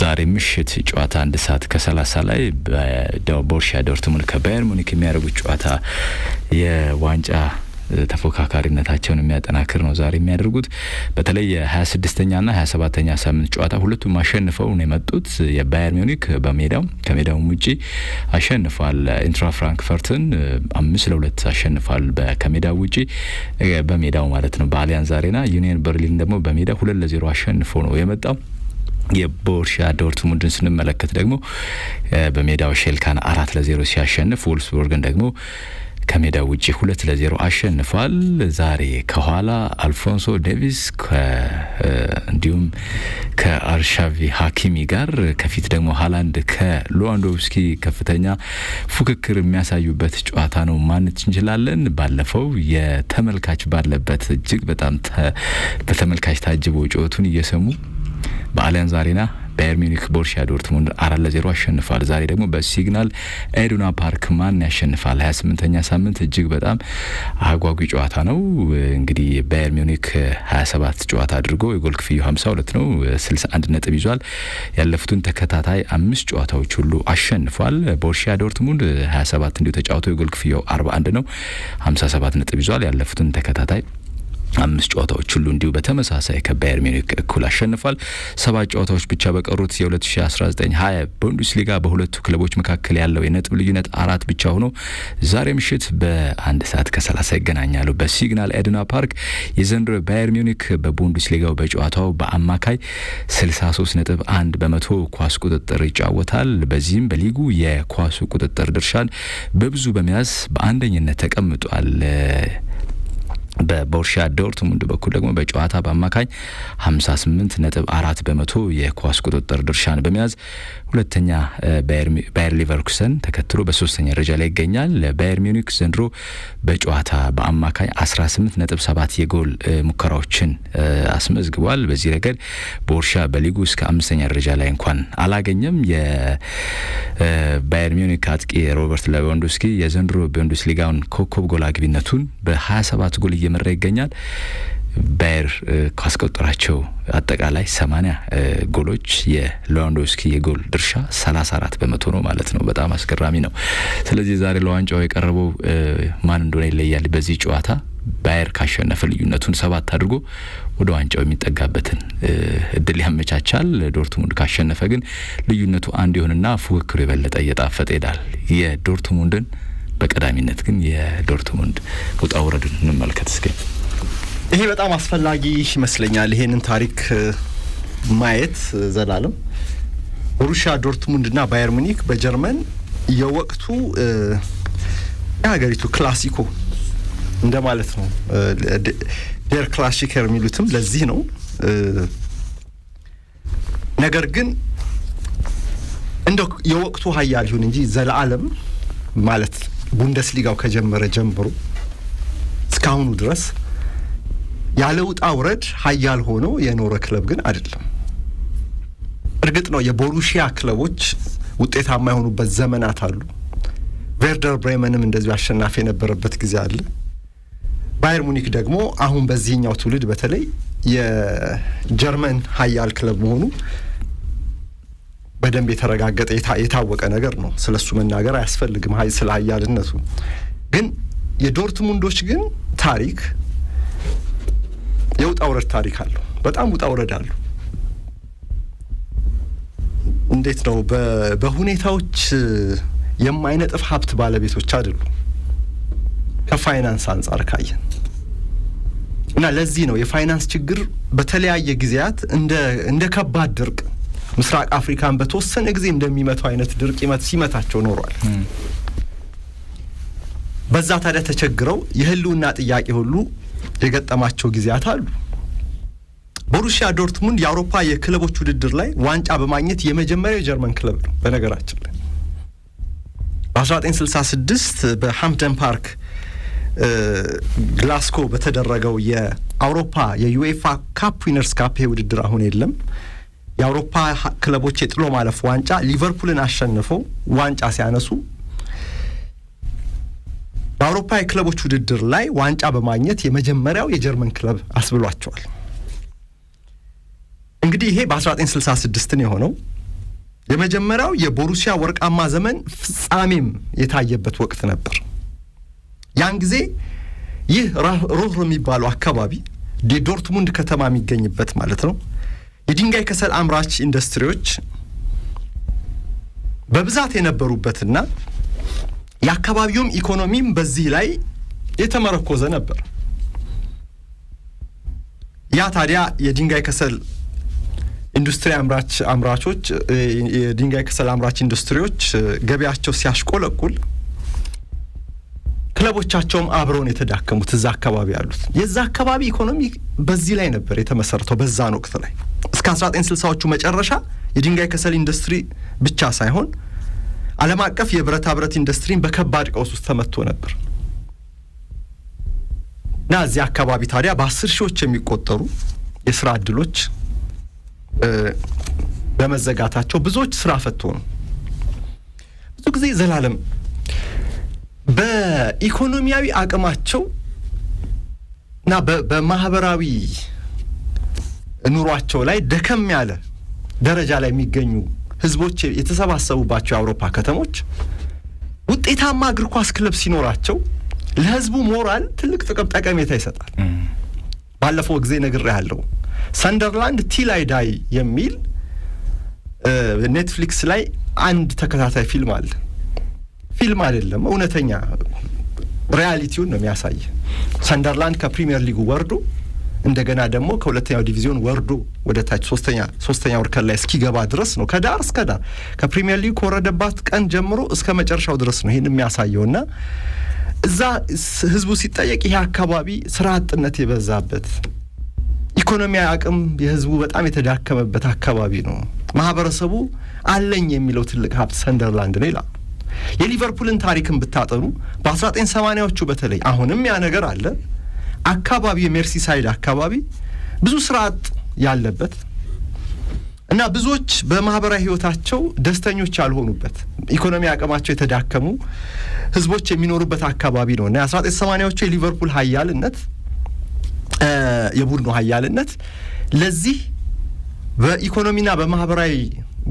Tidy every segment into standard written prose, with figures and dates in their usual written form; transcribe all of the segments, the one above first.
ዛሬ ምሽት ጨዋታ 1 ሰዓት ከ30 ላይ ቦሩሲያ ዶርትሙንድ ከባየር ሙኒክ የሚያደርጉት ጨዋታ የዋንጫ ተፎካካሪነታቸውን የሚያጠናክር ነው ዛሬ የሚያደርጉት። በተለይ የ26ኛ እና 27ኛ ሳምንት ጨዋታ ሁለቱም አሸንፈው ነው የመጡት። የባየር ሙኒክ ከሜዳው ውጪ አሸንፏል ኢንትራ ፍራንክፈርትን 5-2 አሸንፏል ከሜዳው ውጪ በሜዳው ማለት ነው በአሊያንዝ አሬና። ዩኒየን በርሊን ደግሞ በሜዳው 2-0 አሸንፎ ነው የመጣው። የቦሩሲያ ዶርትሙንድን ስንመለከት ደግሞ በሜዳው ሼልካን 4-0 ሲያሸንፍ ወልፍስበርግን ደግሞ ከሜዳው ውጪ 2-0 አሸንፏል። ዛሬ ከኋላ አልፎንሶ ዴቪስ እንዲሁም ከአርሻቪ ሀኪሚ ጋር ከፊት ደግሞ ሃላንድ ከሌዋንዶቭስኪ ከፍተኛ ፉክክር የሚያሳዩበት ጨዋታ ነው ማለት እንችላለን። ባለፈው የተመልካች ባለበት እጅግ በጣም በተመልካች ታጅበው ጨዋታውን እየሰሙ በአሊያንዝ አሬና ባየር ሙኒክ ቦሩሲያ ዶርትሙንድ 4-0 አሸንፏል። ዛሬ ደግሞ በሲግናል ኢዱና ፓርክ ማን ያሸንፋል? 28ኛ ሳምንት እጅግ በጣም አጓጊ ጨዋታ ነው። እንግዲህ ባየር ሙኒክ 27 ጨዋታ አድርጎ የጎል ክፍያው 52 ነው፣ 61 ነጥብ ይዟል። ያለፉትን ተከታታይ 5 ጨዋታዎች ሁሉ አሸንፏል። ቦሩሲያ ዶርትሙንድ 27 እንዲሁ ተጫውቶ የጎል ክፍያው 41 ነው፣ 57 ነጥብ ይዟል። ያለፉትን ተከታታይ 5 ጨዋታዎች ሁሉ እንዲሁ በተመሳሳይ ከባየር ሙኒክ እኩል አሸንፏል። 7 ጨዋታዎች ብቻ በቀሩት የ2019-20 ቡንደስሊጋ በሁለቱ ክለቦች መካከል ያለው የነጥብ ልዩነት 4 ብቻ ሆኖ ዛሬ ምሽት በ1 ሰዓት ከ30 ይገናኛሉ በሲግናል ኢዱና ፓርክ። የዘንድሮ ባየር ሙኒክ በቡንደስሊጋው በጨዋታው በአማካይ 63.1 በመቶ ኳስ ቁጥጥር ይጫወታል። በዚህም በሊጉ የኳሱ ቁጥጥር ድርሻን በብዙ በመያዝ በአንደኝነት ተቀምጧል። በቦሩሲያ ዶርትሙንድ በኩል ደግሞ በጨዋታ በአማካኝ 58.4 በመቶ የኳስ ቁጥጥር ድርሻን በመያዝ ሁለተኛ ባየር ሊቨርኩሰን ተከትሎ በሶስተኛ ደረጃ ላይ ይገኛል። ባየር ሙኒክ ዘንድሮ በጨዋታ በአማካኝ 18.7 የጎል ሙከራዎችን አስመዝግቧል። በዚህ ረገድ ቦሩሲያ በሊጉ እስከ 5ኛ ደረጃ ላይ እንኳን አላገኘም። የባየር ሙኒክ አጥቂ ሮበርት ሌዋንዶቭስኪ የዘንድሮ ቡንደስሊጋውን ኮከብ ጎል አግቢነቱን በ27 ጎል እየመራ ይገኛል። ባየር ካስቆጠራቸው አጠቃላይ 80 ጎሎች የሌዋንዶቭስኪ የጎል ድርሻ 34 በመቶ ነው ማለት ነው። በጣም አስገራሚ ነው። ስለዚህ ዛሬ ለዋንጫው የቀረበው ማን እንደሆነ ይለያል። በዚህ ጨዋታ ባየር ካሸነፈ ልዩነቱን 7 አድርጎ ወደ ዋንጫው የሚጠጋበትን እድል ያመቻቻል። ዶርትሙንድ ካሸነፈ ግን ልዩነቱ 1 ይሆንና ፉክክሩ የበለጠ እየጣፈጠ ይሄዳል። የዶርትሙንድን በቀዳሚነት ግን የዶርትሙንድ ውጣ ውረዱን እንመልከት እስኪ። ይሄ በጣም አስፈላጊ ይመስለኛል ይሄንን ታሪክ ማየት። ዘላለም ቦሩሲያ ዶርትሙንድና ባየር ሙኒክ በጀርመን የወቅቱ የሀገሪቱ ክላሲኮ እንደማለት ነው። ዴር ክላሲከር የሚሉትም ለዚህ ነው። ነገር ግን እንደው የወቅቱ ሀያል ይሁን እንጂ ዘላለም ማለት ቡንደስሊጋው ከጀመረ ጀምሮ እስካሁኑ ድረስ ያለ ውጣ ውረድ ሀያል ሆኖ የኖረ ክለብ ግን አይደለም። እርግጥ ነው የቦሩሲያ ክለቦች ውጤታማ የሆኑበት ዘመናት አሉ። ቬርደር ብሬመንም እንደዚሁ አሸናፊ የነበረበት ጊዜ አለ። ባየር ሙኒክ ደግሞ አሁን በዚህኛው ትውልድ በተለይ የጀርመን ሀያል ክለብ መሆኑ በደንብ የተረጋገጠ የታወቀ ነገር ነው። ስለሱ መናገር አያስፈልግም ስለ ሀያልነቱ። ግን የዶርትሙንዶች ግን ታሪክ የውጣ ውረድ ታሪክ አለው። በጣም ውጣ ውረድ አለው። እንዴት ነው? በሁኔታዎች የማይነጥፍ ሀብት ባለቤቶች አይደሉም ከፋይናንስ አንጻር ካየን እና ለዚህ ነው የፋይናንስ ችግር በተለያየ ጊዜያት እንደ ከባድ ድርቅ ምስራቅ አፍሪካን በተወሰነ ጊዜ እንደሚመታው አይነት ድርቅ ሲመታቸው ኖሯል። በዛ ታዲያ ተቸግረው የህልውና ጥያቄ ሁሉ የገጠማቸው ጊዜያት አሉ። ቦሩሲያ ዶርትሙንድ የአውሮፓ የክለቦች ውድድር ላይ ዋንጫ በማግኘት የመጀመሪያው ጀርመን ክለብ ነው። በነገራችን ላይ በ1966 በሃምፕደን ፓርክ ግላስኮ በተደረገው የአውሮፓ የዩኤፋ ካፕ ዊነርስ ካፕ ውድድር አሁን የለም። የአውሮፓ ክለቦች የጥሎ ማለፍ ዋንጫ ሊቨርፑልን አሸንፈው ዋንጫ ሲያነሱ በአውሮፓ የክለቦች ውድድር ላይ ዋንጫ በማግኘት የመጀመሪያው የጀርመን ክለብ አስብሏቸዋል። እንግዲህ ይሄ በ1966 ነው የሆነው። የመጀመሪያው የቦሩሲያ ወርቃማ ዘመን ፍጻሜም የታየበት ወቅት ነበር። ያን ጊዜ ይህ ሩhr የሚባለው አካባቢ የዶርትሙንድ ከተማ የሚገኝበት ማለት ነው የድንጋይ ከሰል አምራች ኢንዱስትሪዎች በብዛት የነበሩበትና የአካባቢውም ኢኮኖሚም በዚህ ላይ የተመረኮዘ ነበር። ያ ታዲያ የድንጋይ ከሰል ኢንዱስትሪ አምራቾች የድንጋይ ከሰል አምራች ኢንዱስትሪዎች ገበያቸው ሲያሽቆለቁል ክለቦቻቸውም አብረውን የተዳከሙት እዛ አካባቢ ያሉት የዛ አካባቢ ኢኮኖሚ በዚህ ላይ ነበር የተመሰረተው። በዛን ወቅት ላይ እስከ 1960ዎቹ መጨረሻ የድንጋይ ከሰል ኢንዱስትሪ ብቻ ሳይሆን ዓለም አቀፍ የብረታ ብረት ኢንዱስትሪን በከባድ ቀውስ ውስጥ ተመቶ ነበር እና እዚህ አካባቢ ታዲያ በ10 ሺዎች የሚቆጠሩ የሥራ ዕድሎች በመዘጋታቸው ብዙዎች ስራ ፈት ሆኑ። ብዙ ጊዜ ዘላለም በኢኮኖሚያዊ አቅማቸው እና በማህበራዊ ኑሯቸው ላይ ደከም ያለ ደረጃ ላይ የሚገኙ ህዝቦች የተሰባሰቡባቸው የአውሮፓ ከተሞች ውጤታማ እግር ኳስ ክለብ ሲኖራቸው ለህዝቡ ሞራል ትልቅ ጠቀሜታ ይሰጣል። ባለፈው ጊዜ ነግሬሃለሁ። ሰንደርላንድ ቲል አይ ዳይ የሚል ኔትፍሊክስ ላይ አንድ ተከታታይ ፊልም አለ። ፊልም አይደለም፣ እውነተኛ ሪያሊቲውን ነው የሚያሳይ። ሰንደርላንድ ከፕሪሚየር ሊጉ ወርዶ እንደገና ደግሞ ከሁለተኛው ዲቪዚዮን ወርዶ ወደ ታች ሶስተኛው እርከን ላይ እስኪገባ ድረስ ነው። ከዳር እስከ ዳር ከፕሪሚየር ሊጉ ከወረደባት ቀን ጀምሮ እስከ መጨረሻው ድረስ ነው ይሄን የሚያሳየውና እዛ ህዝቡ ሲጠየቅ ይሄ አካባቢ ስራ አጥነት የበዛበት ኢኮኖሚያዊ አቅም የህዝቡ በጣም የተዳከመበት አካባቢ ነው። ማህበረሰቡ አለኝ የሚለው ትልቅ ሀብት ሰንደርላንድ ነው ይላል። የሊቨርፑልን ታሪክን ብታጠኑ በ1980ዎቹ በተለይ አሁንም ያ ነገር አለ። አካባቢ የሜርሲሳይድ አካባቢ ብዙ ስራ አጥ ያለበት እና ብዙዎች በማህበራዊ ህይወታቸው ደስተኞች ያልሆኑበት ኢኮኖሚ አቅማቸው የተዳከሙ ህዝቦች የሚኖሩበት አካባቢ ነው እና 1980ዎቹ የሊቨርፑል ኃያልነት የቡድኑ ኃያልነት ለዚህ በኢኮኖሚና በማህበራዊ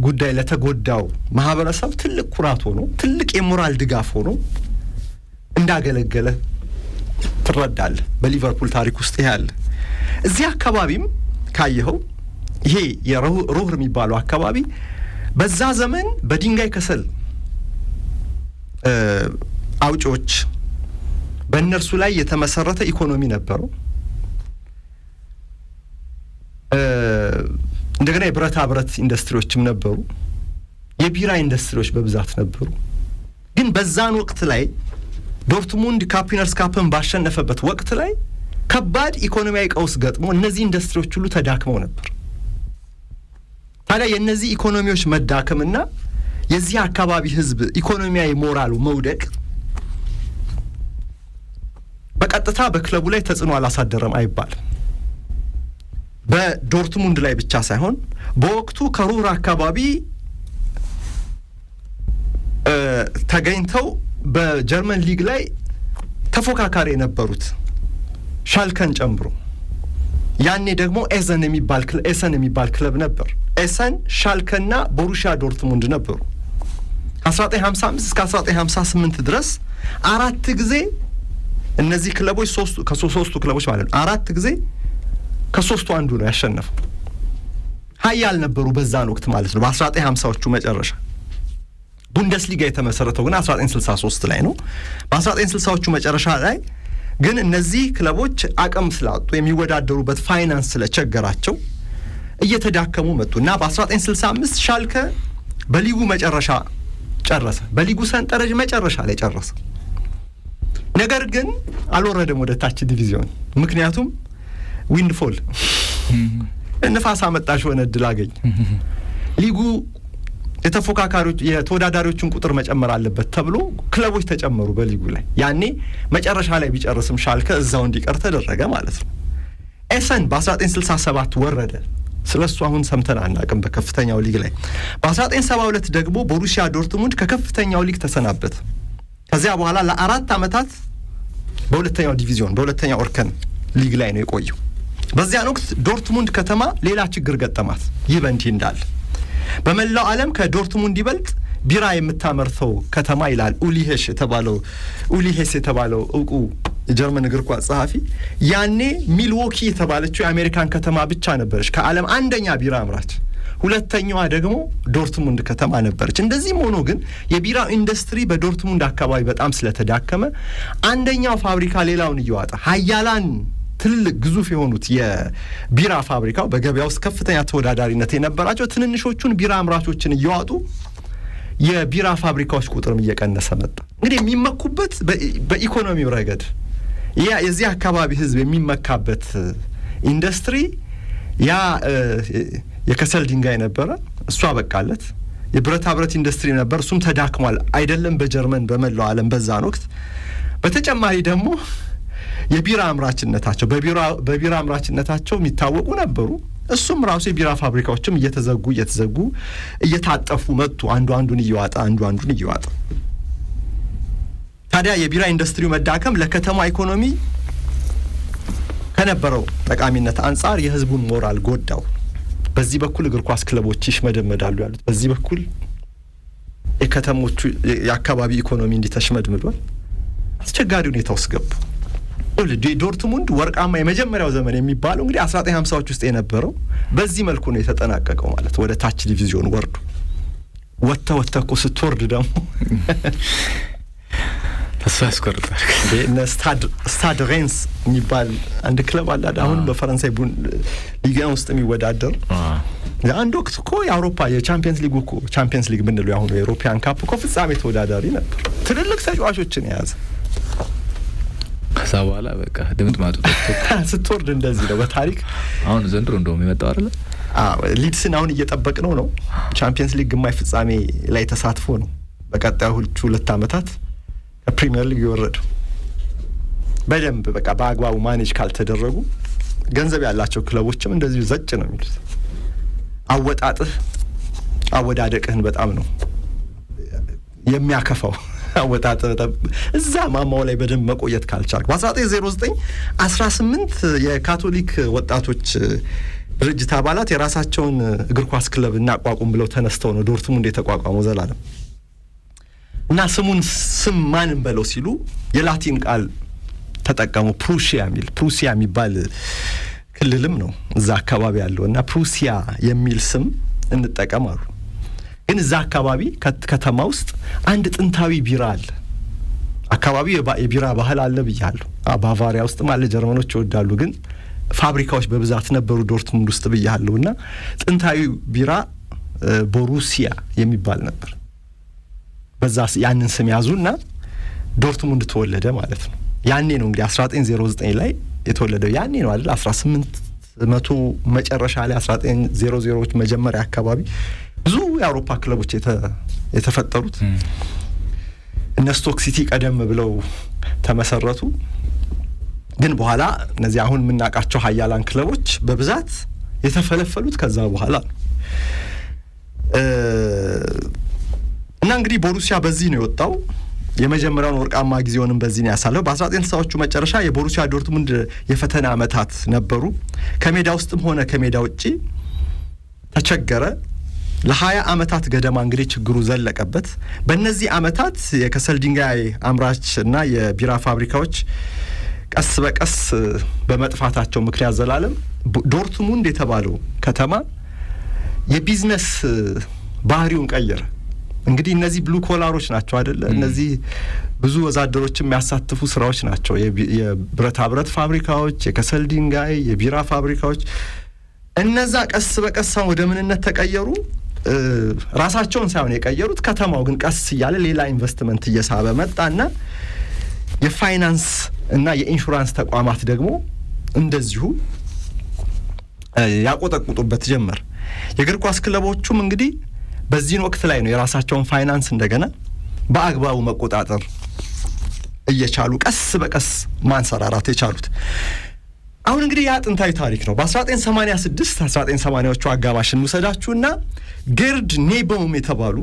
ጉዳይ ለተጎዳው ማህበረሰብ ትልቅ ኩራት ሆኖ ትልቅ የሞራል ድጋፍ ሆኖ እንዳገለገለ ትረዳለህ። በሊቨርፑል ታሪክ ውስጥ ያለ እዚህ አካባቢም ካየኸው ይሄ የሩhr የሚባለው አካባቢ በዛ ዘመን በድንጋይ ከሰል አውጪዎች በእነርሱ ላይ የተመሰረተ ኢኮኖሚ ነበረው። እንደገና የብረታ ብረት ኢንዱስትሪዎችም ነበሩ። የቢራ ኢንዱስትሪዎች በብዛት ነበሩ። ግን በዛን ወቅት ላይ ዶርትሙንድ ካፒነርስ ካፕን ባሸነፈበት ወቅት ላይ ከባድ ኢኮኖሚያዊ ቀውስ ገጥሞ እነዚህ ኢንዱስትሪዎች ሁሉ ተዳክመው ነበር። ታዲያ የእነዚህ ኢኮኖሚዎች መዳከምና የዚህ አካባቢ ህዝብ ኢኮኖሚያዊ ሞራሉ መውደቅ በቀጥታ በክለቡ ላይ ተጽዕኖ አላሳደረም አይባልም። በዶርትሙንድ ላይ ብቻ ሳይሆን በወቅቱ ከሩhr አካባቢ ተገኝተው በጀርመን ሊግ ላይ ተፎካካሪ የነበሩት ሻልከን ጨምሮ ያኔ ደግሞ ኤሰን የሚባል ክለብ ነበር። ኤሰን፣ ሻልከና ቦሩሲያ ዶርትሙንድ ነበሩ። 1955 እስከ 1958 ድረስ 4 ጊዜ እነዚህ ክለቦች ሶስቱ ክለቦች ማለት ነው 4 ጊዜ ከሶስቱ አንዱ ነው ያሸነፈው። ኃያል ነበሩ በዛን ወቅት ማለት ነው። በ1950ዎቹ መጨረሻ ቡንደስሊጋ የተመሰረተው ግን 1963 ላይ ነው። በ1960ዎቹ መጨረሻ ላይ ግን እነዚህ ክለቦች አቅም ስላጡ የሚወዳደሩበት ፋይናንስ ስለቸገራቸው እየተዳከሙ መጡና በ1965 ሻልከ በሊጉ መጨረሻ ጨረሰ። በሊጉ ሰንጠረዥ መጨረሻ ላይ ጨረሰ። ነገር ግን አልወረደም ወደ ታች ዲቪዚዮን። ምክንያቱም ዊንድፎል ንፋስ አመጣሽ ሆነ እድል አገኘ። ሊጉ የተወዳዳሪዎችን ቁጥር መጨመር አለበት ተብሎ ክለቦች ተጨመሩ በሊጉ ላይ። ያኔ መጨረሻ ላይ ቢጨርስም ሻልከ እዛው እንዲቀር ተደረገ ማለት ነው። ኤሰን በ1967 ወረደ። ስለሱ አሁን ሰምተን አናውቅም በከፍተኛው ሊግ ላይ። በ1972 ደግሞ ቦሩሲያ ዶርትሙንድ ከከፍተኛው ሊግ ተሰናበተ። ከዚያ በኋላ ለ4 ዓመታት በሁለተኛው ዲቪዚዮን በሁለተኛው እርከን ሊግ ላይ ነው የቆየው። በዚያን ወቅት ዶርትሙንድ ከተማ ሌላ ችግር ገጠማት። ይህ በእንዲህ እንዳለ በመላው ዓለም ከዶርትሙንድ ይበልጥ ቢራ የምታመርተው ከተማ ይላል ኡሊሄስ የተባለው ዕውቁ የጀርመን እግር ኳስ ጸሐፊ፣ ያኔ ሚልዎኪ የተባለችው የአሜሪካን ከተማ ብቻ ነበረች ከዓለም አንደኛ ቢራ አምራች፣ ሁለተኛዋ ደግሞ ዶርትሙንድ ከተማ ነበረች። እንደዚህም ሆኖ ግን የቢራ ኢንዱስትሪ በዶርትሙንድ አካባቢ በጣም ስለተዳከመ አንደኛው ፋብሪካ ሌላውን እየዋጠ ሀያላን ትልቅ ግዙፍ የሆኑት የቢራ ፋብሪካው በገበያ ውስጥ ከፍተኛ ተወዳዳሪነት የነበራቸው ትንንሾቹን ቢራ አምራቾችን እየዋጡ የቢራ ፋብሪካዎች ቁጥርም እየቀነሰ መጣ። እንግዲህ የሚመኩበት በኢኮኖሚው ረገድ የዚህ አካባቢ ህዝብ የሚመካበት ኢንዱስትሪ ያ የከሰል ድንጋይ ነበረ፣ እሱ አበቃለት። የብረታ ብረት ኢንዱስትሪ ነበር፣ እሱም ተዳክሟል። አይደለም በጀርመን በመላው ዓለም በዛን ወቅት። በተጨማሪ ደግሞ የቢራ አምራችነታቸው በቢራ አምራችነታቸው የሚታወቁ ነበሩ። እሱም ራሱ የቢራ ፋብሪካዎችም እየተዘጉ እየታጠፉ መጡ። አንዱን እየዋጠ ታዲያ የቢራ ኢንዱስትሪው መዳከም ለከተማ ኢኮኖሚ ከነበረው ጠቃሚነት አንጻር የህዝቡን ሞራል ጎዳው። በዚህ በኩል እግር ኳስ ክለቦች ይሽመደመዳሉ ያሉት፣ በዚህ በኩል የከተሞቹ የአካባቢ ኢኮኖሚ እንዲተሽመድምዷል። አስቸጋሪ ሁኔታ ውስጥ ገቡ። ዶርትሙንድ ወርቃማ የመጀመሪያው ዘመን የሚባለው እንግዲህ 1950ዎች ውስጥ የነበረው በዚህ መልኩ ነው የተጠናቀቀው። ማለት ወደ ታች ዲቪዚዮን ወርዱ ወጥተህ ስትወርድ ደግሞ ተስፋ ያስቆርጣል። ስታድ ሬንስ የሚባል አንድ ክለብ አለ አሁን በፈረንሳይ ሊጋ ውስጥ የሚወዳደር። አንድ ወቅት እኮ የአውሮፓ ቻምፒየንስ ሊግ ምንለው ያሁኑ የዩሮፒያን ካፕ እኮ ፍጻሜ ተወዳዳሪ ነበር። ትልልቅ ተጫዋቾችን የያዘ ከዛ በኋላ በቃ ድምጥ ማጡ ስትወርድ እንደዚህ ነው በታሪክ። አሁን ዘንድሮ እንደውም የመጣው አይደል? ሊድስን አሁን እየጠበቅነው ነው። ቻምፒየንስ ሊግ ግማሽ ፍጻሜ ላይ ተሳትፎ ነው በቀጣዩ 2 ዓመታት ፕሪሚየር ሊግ ይወረዱ። በደንብ በቃ በአግባቡ ማኔጅ ካልተደረጉ ገንዘብ ያላቸው ክለቦችም እንደዚህ ዘጭ ነው የሚሉት። አወዳደቅህን በጣም ነው የሚያከፋው። እዛ ማማው ላይ በደንብ መቆየት ካልቻልክ በ1909 18 የካቶሊክ ወጣቶች ድርጅት አባላት የራሳቸውን እግር ኳስ ክለብ እናቋቁም ብለው ተነስተው ነው ዶርትሙንድ የተቋቋመው ዘላለም። እና ስም ማንም በለው ሲሉ የላቲን ቃል ተጠቀሙ። ፕሩሲያ የሚባል ክልልም ነው እዛ አካባቢ ያለው እና ፕሩሲያ የሚል ስም እንጠቀም አሉ። ግን እዛ አካባቢ ከተማ ውስጥ አንድ ጥንታዊ ቢራ አለ። አካባቢው የቢራ ባህል አለ ብያለሁ። ባቫሪያ ውስጥ ማለት ጀርመኖች ይወዳሉ፣ ግን ፋብሪካዎች በብዛት ነበሩ ዶርትሙንድ ውስጥ ብያለሁና ጥንታዊ ቢራ ቦሩሲያ የሚባል ነበር። በዛ ያንን ስም ያዙና ዶርትሙንድ ተወለደ ማለት ነው። ያኔ ነው እንግዲህ 1909 ላይ የተወለደው ያኔ ነው አይደል? 1800 መጨረሻ ላይ 1900ዎች መጀመሪያ አካባቢ ብዙ የአውሮፓ ክለቦች የተፈጠሩት። እነ ስቶክ ሲቲ ቀደም ብለው ተመሰረቱ። ግን በኋላ እነዚህ አሁን የምናውቃቸው ሀያላን ክለቦች በብዛት የተፈለፈሉት ከዛ በኋላ ነው። እና እንግዲህ ቦሩሲያ በዚህ ነው የወጣው። የመጀመሪያውን ወርቃማ ጊዜውንም በዚህ ነው ያሳለው። በ1960ዎቹ መጨረሻ የቦሩሲያ ዶርትሙንድ የፈተና ዓመታት ነበሩ። ከሜዳ ውስጥም ሆነ ከሜዳ ውጪ ተቸገረ። ለ20 ዓመታት ገደማ እንግዲህ ችግሩ ዘለቀበት። በእነዚህ ዓመታት የከሰል ድንጋይ አምራች እና የቢራ ፋብሪካዎች ቀስ በቀስ በመጥፋታቸው ምክንያት ዘላለም ዶርትሙንድ የተባለው ከተማ የቢዝነስ ባህሪውን ቀየረ። እንግዲህ እነዚህ ብሉ ኮላሮች ናቸው አይደለ? እነዚህ ብዙ ወዛደሮች የሚያሳትፉ ስራዎች ናቸው። የብረታ ብረት ፋብሪካዎች፣ የከሰል ድንጋይ፣ የቢራ ፋብሪካዎች እነዛ ቀስ በቀስ ወደ ምንነት ተቀየሩ። ራሳቸውን ሳይሆን የቀየሩት፣ ከተማው ግን ቀስ እያለ ሌላ ኢንቨስትመንት እየሳበ መጣና የፋይናንስ እና የኢንሹራንስ ተቋማት ደግሞ እንደዚሁ ያቆጠቁጡበት ጀመር። የእግር ኳስ ክለቦቹም እንግዲህ በዚህን ወቅት ላይ ነው የራሳቸውን ፋይናንስ እንደገና በአግባቡ መቆጣጠር እየቻሉ ቀስ በቀስ ማንሰራራት የቻሉት። አሁን እንግዲህ ያ ጥንታዊ ታሪክ ነው። በ1986 1980ዎቹ አጋማሽ እንውሰዳችሁና ጌርድ ኔቦም የተባሉ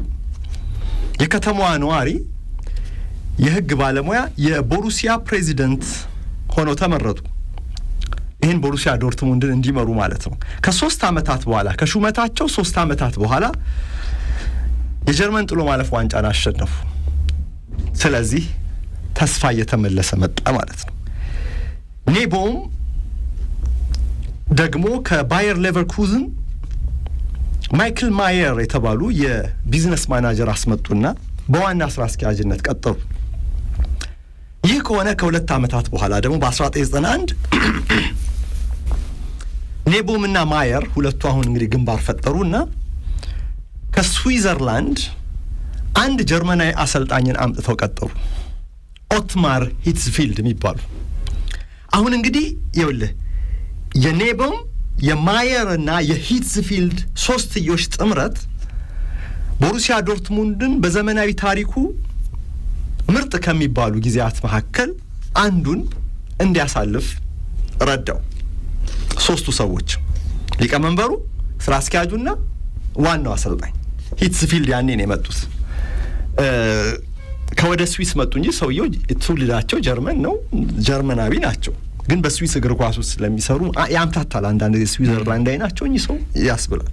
የከተማዋ ነዋሪ የህግ ባለሙያ የቦሩሲያ ፕሬዚደንት ሆነው ተመረጡ። ይህን ቦሩሲያ ዶርትሙንድን እንዲመሩ ማለት ነው። ከ3 አመታት በኋላ ከሹመታቸው 3 አመታት በኋላ የጀርመን ጥሎ ማለፍ ዋንጫን አሸነፉ። ስለዚህ ተስፋ እየተመለሰ መጣ ማለት ነው። ኔቦም ደግሞ ከባየር ሌቨርኩዘን ማይክል ማየር የተባሉ የቢዝነስ ማናጀር አስመጡና በዋና ስራ አስኪያጅነት ቀጠሩ። ይህ ከሆነ ከ2 አመታት በኋላ ደግሞ በ1991 ኔቦምና ማየር ሁለቱ አሁን እንግዲህ ግንባር ፈጠሩና ከስዊዘርላንድ አንድ ጀርመናዊ አሰልጣኝን አምጥተው ቀጠሩ። ኦትማር ሂትዝፊልድ የሚባሉ አሁን እንግዲህ ይኸውልህ የኔቦም የማየርና የሂትዝፊልድ ሶስትዮሽ ጥምረት ቦሩሲያ ዶርትሙንድን በዘመናዊ ታሪኩ ምርጥ ከሚባሉ ጊዜያት መካከል አንዱን እንዲያሳልፍ ረዳው። ሶስቱ ሰዎች ሊቀመንበሩ፣ ስራ አስኪያጁና ዋናው አሰልጣኝ ሂትዝፊልድ ያኔ ነው የመጡት። ከወደ ስዊስ መጡ እንጂ ሰውየው ትውልዳቸው ጀርመን ነው፣ ጀርመናዊ ናቸው። ግን በስዊስ እግር ኳስ ውስጥ ስለሚሰሩ ያምታታል። አንዳንድ ስዊዘርላንድ ላይ ናቸው እንጂ ሰው ያስብላል።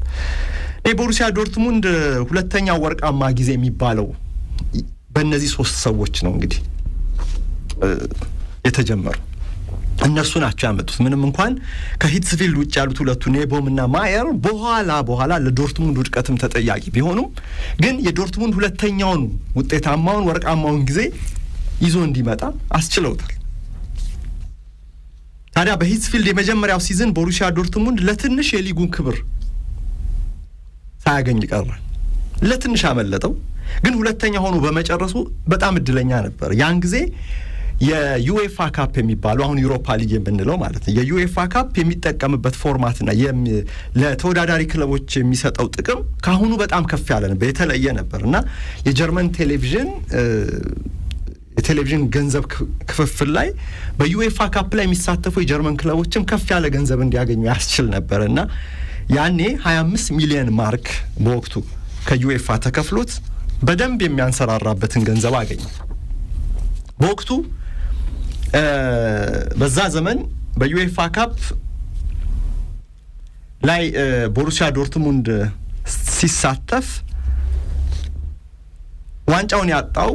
ቦሩሲያ ዶርትሙንድ ሁለተኛው ወርቃማ ጊዜ የሚባለው በእነዚህ 3 ሰዎች ነው እንግዲህ የተጀመረው። እነሱ ናቸው ያመጡት። ምንም እንኳን ከሂትዝፊልድ ውጭ ያሉት ሁለቱ ኔቦምና ማየር በኋላ ለዶርትሙንድ ውድቀትም ተጠያቂ ቢሆኑም ግን የዶርትሙንድ ሁለተኛውን ውጤታማውን ወርቃማውን ጊዜ ይዞ እንዲመጣ አስችለውታል። ታዲያ በሂትዝፊልድ የመጀመሪያው ሲዝን ቦሩሲያ ዶርትሙንድ ለትንሽ የሊጉን ክብር ሳያገኝ ቀረ። ለትንሽ አመለጠው። ግን ሁለተኛ ሆኖ በመጨረሱ በጣም እድለኛ ነበር። ያን ጊዜ የዩኤፋ ካፕ የሚባለው አሁን ዩሮፓ ሊግ የምንለው ማለት ነው። የዩኤፋ ካፕ የሚጠቀምበት ፎርማትና ለተወዳዳሪ ክለቦች የሚሰጠው ጥቅም ካሁኑ በጣም ከፍ ያለ ነበር፣ የተለየ ነበር እና የጀርመን የቴሌቪዥን ገንዘብ ክፍፍል ላይ በዩኤፋ ካፕ ላይ የሚሳተፉ የጀርመን ክለቦችም ከፍ ያለ ገንዘብ እንዲያገኙ ያስችል ነበር እና ያኔ 25 ሚሊዮን ማርክ በወቅቱ ከዩኤፋ ተከፍሎት በደንብ የሚያንሰራራበትን ገንዘብ አገኘ። በወቅቱ በዛ ዘመን በዩኤፋ ካፕ ላይ ቦሩሲያ ዶርትሙንድ ሲሳተፍ ዋንጫውን ያጣው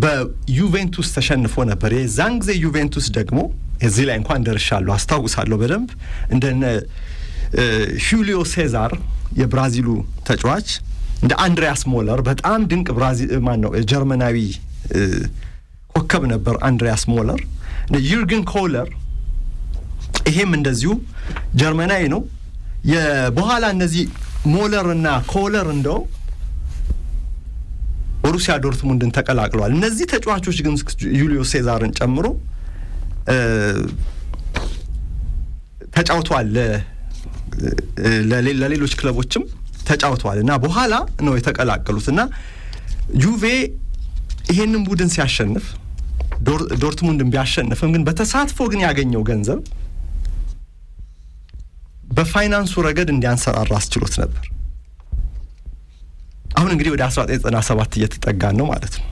በዩቬንቱስ ተሸንፎ ነበር። የዛን ጊዜ ዩቬንቱስ ደግሞ እዚህ ላይ እንኳን ደርሻለሁ አስታውሳለሁ በደንብ እንደነ ጁሊዮ ሴዛር የብራዚሉ ተጫዋች፣ እንደ አንድሪያስ ሞለር በጣም ድንቅ ጀርመናዊ ኮከብ ነበር አንድሪያስ ሞለር፣ እንደ ዩርገን ኮለር ይሄም እንደዚሁ ጀርመናዊ ነው። በኋላ እነዚህ ሞለር እና ኮለር እንደው ቦሩሲያ ዶርትሙንድን ተቀላቅለዋል። እነዚህ ተጫዋቾች ግን ጁሊዮ ሴዛርን ጨምሮ ተጫውተዋል፣ ለሌሎች ክለቦችም ተጫውተዋል እና በኋላ ነው የተቀላቀሉት እና ጁቬ ይሄንን ቡድን ሲያሸንፍ ዶርትሙንድን ቢያሸንፍም ግን በተሳትፎ ግን ያገኘው ገንዘብ በፋይናንሱ ረገድ እንዲያንሰራራ አስችሎት ነበር። አሁን እንግዲህ ወደ 1997 እየተጠጋን ነው ማለት ነው።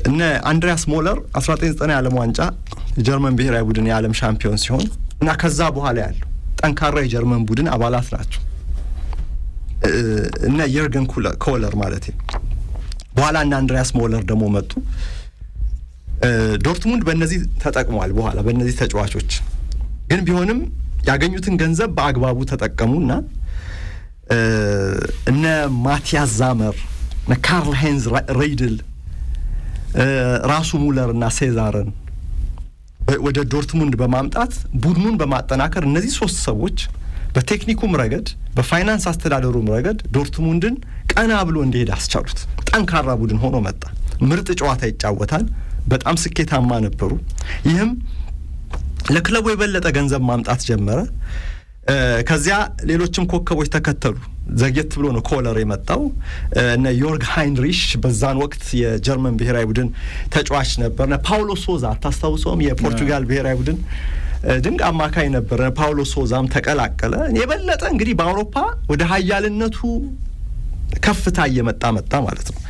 እነ አንድሪያስ ሞለር 1990 የዓለም ዋንጫ የጀርመን ብሔራዊ ቡድን የዓለም ሻምፒዮን ሲሆን እና ከዛ በኋላ ያለው ጠንካራ የጀርመን ቡድን አባላት ናቸው። እነ ዩርገን ኮለር ማለት ነው። በኋላ እና አንድሪያስ ሞለር ደግሞ መጡ። ዶርትሙንድ በእነዚህ ተጠቅሟል። በኋላ በእነዚህ ተጫዋቾች ግን ቢሆንም ያገኙትን ገንዘብ በአግባቡ ተጠቀሙና እነ ማቲያስ ዛመር፣ እነ ካርል ሃይንዝ ሬይድል፣ ራሱ ሙለር እና ሴዛርን ወደ ዶርትሙንድ በማምጣት ቡድኑን በማጠናከር እነዚህ 3 ሰዎች በቴክኒኩም ረገድ በፋይናንስ አስተዳደሩም ረገድ ዶርትሙንድን ቀና ብሎ እንዲሄድ አስቻሉት። ጠንካራ ቡድን ሆኖ መጣ። ምርጥ ጨዋታ ይጫወታል። በጣም ስኬታማ ነበሩ። ይህም ለክለቡ የበለጠ ገንዘብ ማምጣት ጀመረ። ከዚያ ሌሎችም ኮከቦች ተከተሉ። ዘግየት ብሎ ነው ኮለር የመጣው። እነ ዮርግ ሃይንሪሽ በዛን ወቅት የጀርመን ብሔራዊ ቡድን ተጫዋች ነበር። ፓውሎ ሶዛ አታስታውሰውም? የፖርቱጋል ብሔራዊ ቡድን ድንቅ አማካይ ነበር። ፓውሎ ሶዛም ተቀላቀለ። የበለጠ እንግዲህ በአውሮፓ ወደ ሀያልነቱ ከፍታ እየመጣ ማለት ነው።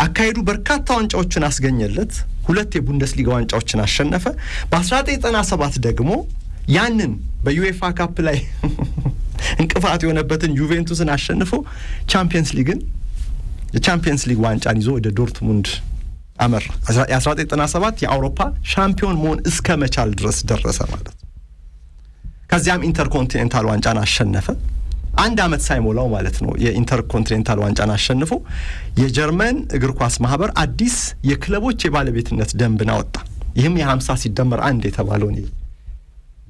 አካሄዱ በርካታ ዋንጫዎችን አስገኘለት። 2 የቡንደስሊጋ ዋንጫዎችን አሸነፈ። በ1997 ደግሞ ያንን በዩኤፋ ካፕ ላይ እንቅፋት የሆነበትን ዩቬንቱስን አሸንፎ የቻምፒየንስ ሊግ ዋንጫን ይዞ ወደ ዶርትሙንድ አመራ። 1997 የአውሮፓ ሻምፒዮን መሆን እስከ መቻል ድረስ ደረሰ ማለት ነው። ከዚያም ኢንተርኮንቲኔንታል ዋንጫን አሸነፈ። 1 ዓመት ሳይሞላው ማለት ነው የኢንተርኮንቲኔንታል ዋንጫን አሸንፎ የጀርመን እግር ኳስ ማህበር አዲስ የክለቦች የባለቤትነት ደንብን አወጣ። ይህም የ50 ሲደመር 1 የተባለውን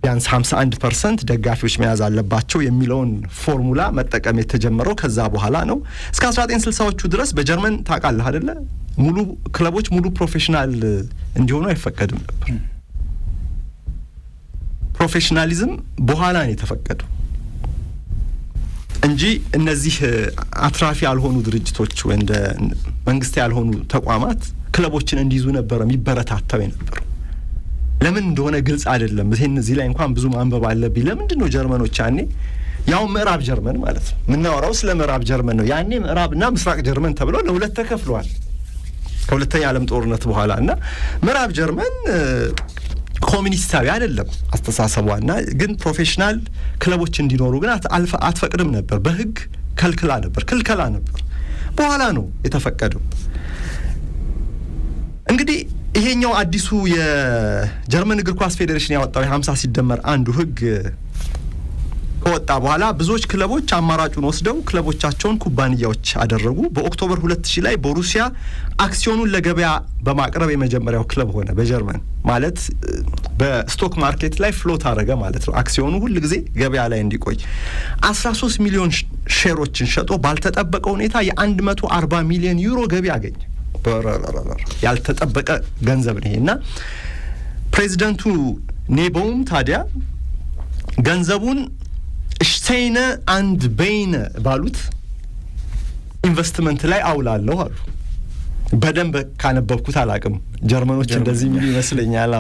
ቢያንስ 51% ደጋፊዎች መያዝ አለባቸው የሚለውን ፎርሙላ መጠቀም የተጀመረው ከዛ በኋላ ነው። እስከ 1960ዎቹ ድረስ በጀርመን ታውቃለህ አይደለ? ሙሉ ክለቦች ሙሉ ፕሮፌሽናል እንዲሆኑ አይፈቀድም ነበር። ፕሮፌሽናሊዝም በኋላ ነው የተፈቀደው እንጂ እነዚህ አትራፊ ያልሆኑ ድርጅቶች ወይ እንደ መንግስት ያልሆኑ ተቋማት ክለቦችን እንዲይዙ ነበር የሚበረታታው የነበረው። ለምን እንደሆነ ግልጽ አይደለም። እዚህ ላይ እንኳን ብዙ ማንበብ አለብኝ። ለምንድን ነው ጀርመኖች ያኔ ያው ምዕራብ ጀርመን ማለት ነው የምናወራው ስለ ምዕራብ ጀርመን ነው። ያኔ ምዕራብና ምስራቅ ጀርመን ተብለው ለሁለት ተከፍለዋል ከሁለተኛ ዓለም ጦርነት በኋላ እና ምዕራብ ጀርመን ኮሚኒስታዊ አይደለም አስተሳሰቧና ግን ፕሮፌሽናል ክለቦች እንዲኖሩ ግን አትፈቅድም ነበር። በህግ ክልከላ ነበር። በኋላ ነው የተፈቀደው። እንግዲህ ይሄኛው አዲሱ የጀርመን እግር ኳስ ፌዴሬሽን ያወጣው የ50 ሲደመር 1 ህግ ከወጣ በኋላ ብዙዎች ክለቦች አማራጩን ወስደው ክለቦቻቸውን ኩባንያዎች አደረጉ። በኦክቶበር 2000 ላይ ቦሩሲያ አክሲዮኑን ለገበያ በማቅረብ የመጀመሪያው ክለብ ሆነ በጀርመን። ማለት በስቶክ ማርኬት ላይ ፍሎት አደረገ ማለት ነው። አክሲዮኑ ሁሉ ጊዜ ገበያ ላይ እንዲቆይ 13 ሚሊዮን ሼሮችን ሸጦ ባልተጠበቀ ሁኔታ የ140 ሚሊዮን ዩሮ ገቢ አገኘ። ያልተጠበቀ ገንዘብ ነው እና ፕሬዚደንቱ ኔቦም ታዲያ ገንዘቡን ሽቴይነ አንድ በይነ ባሉት ኢንቨስትመንት ላይ አውላለሁ አሉ። በደንብ ካነበብኩት አላቅም ጀርመኖች እንደዚህ የሚሉ ይመስለኛል።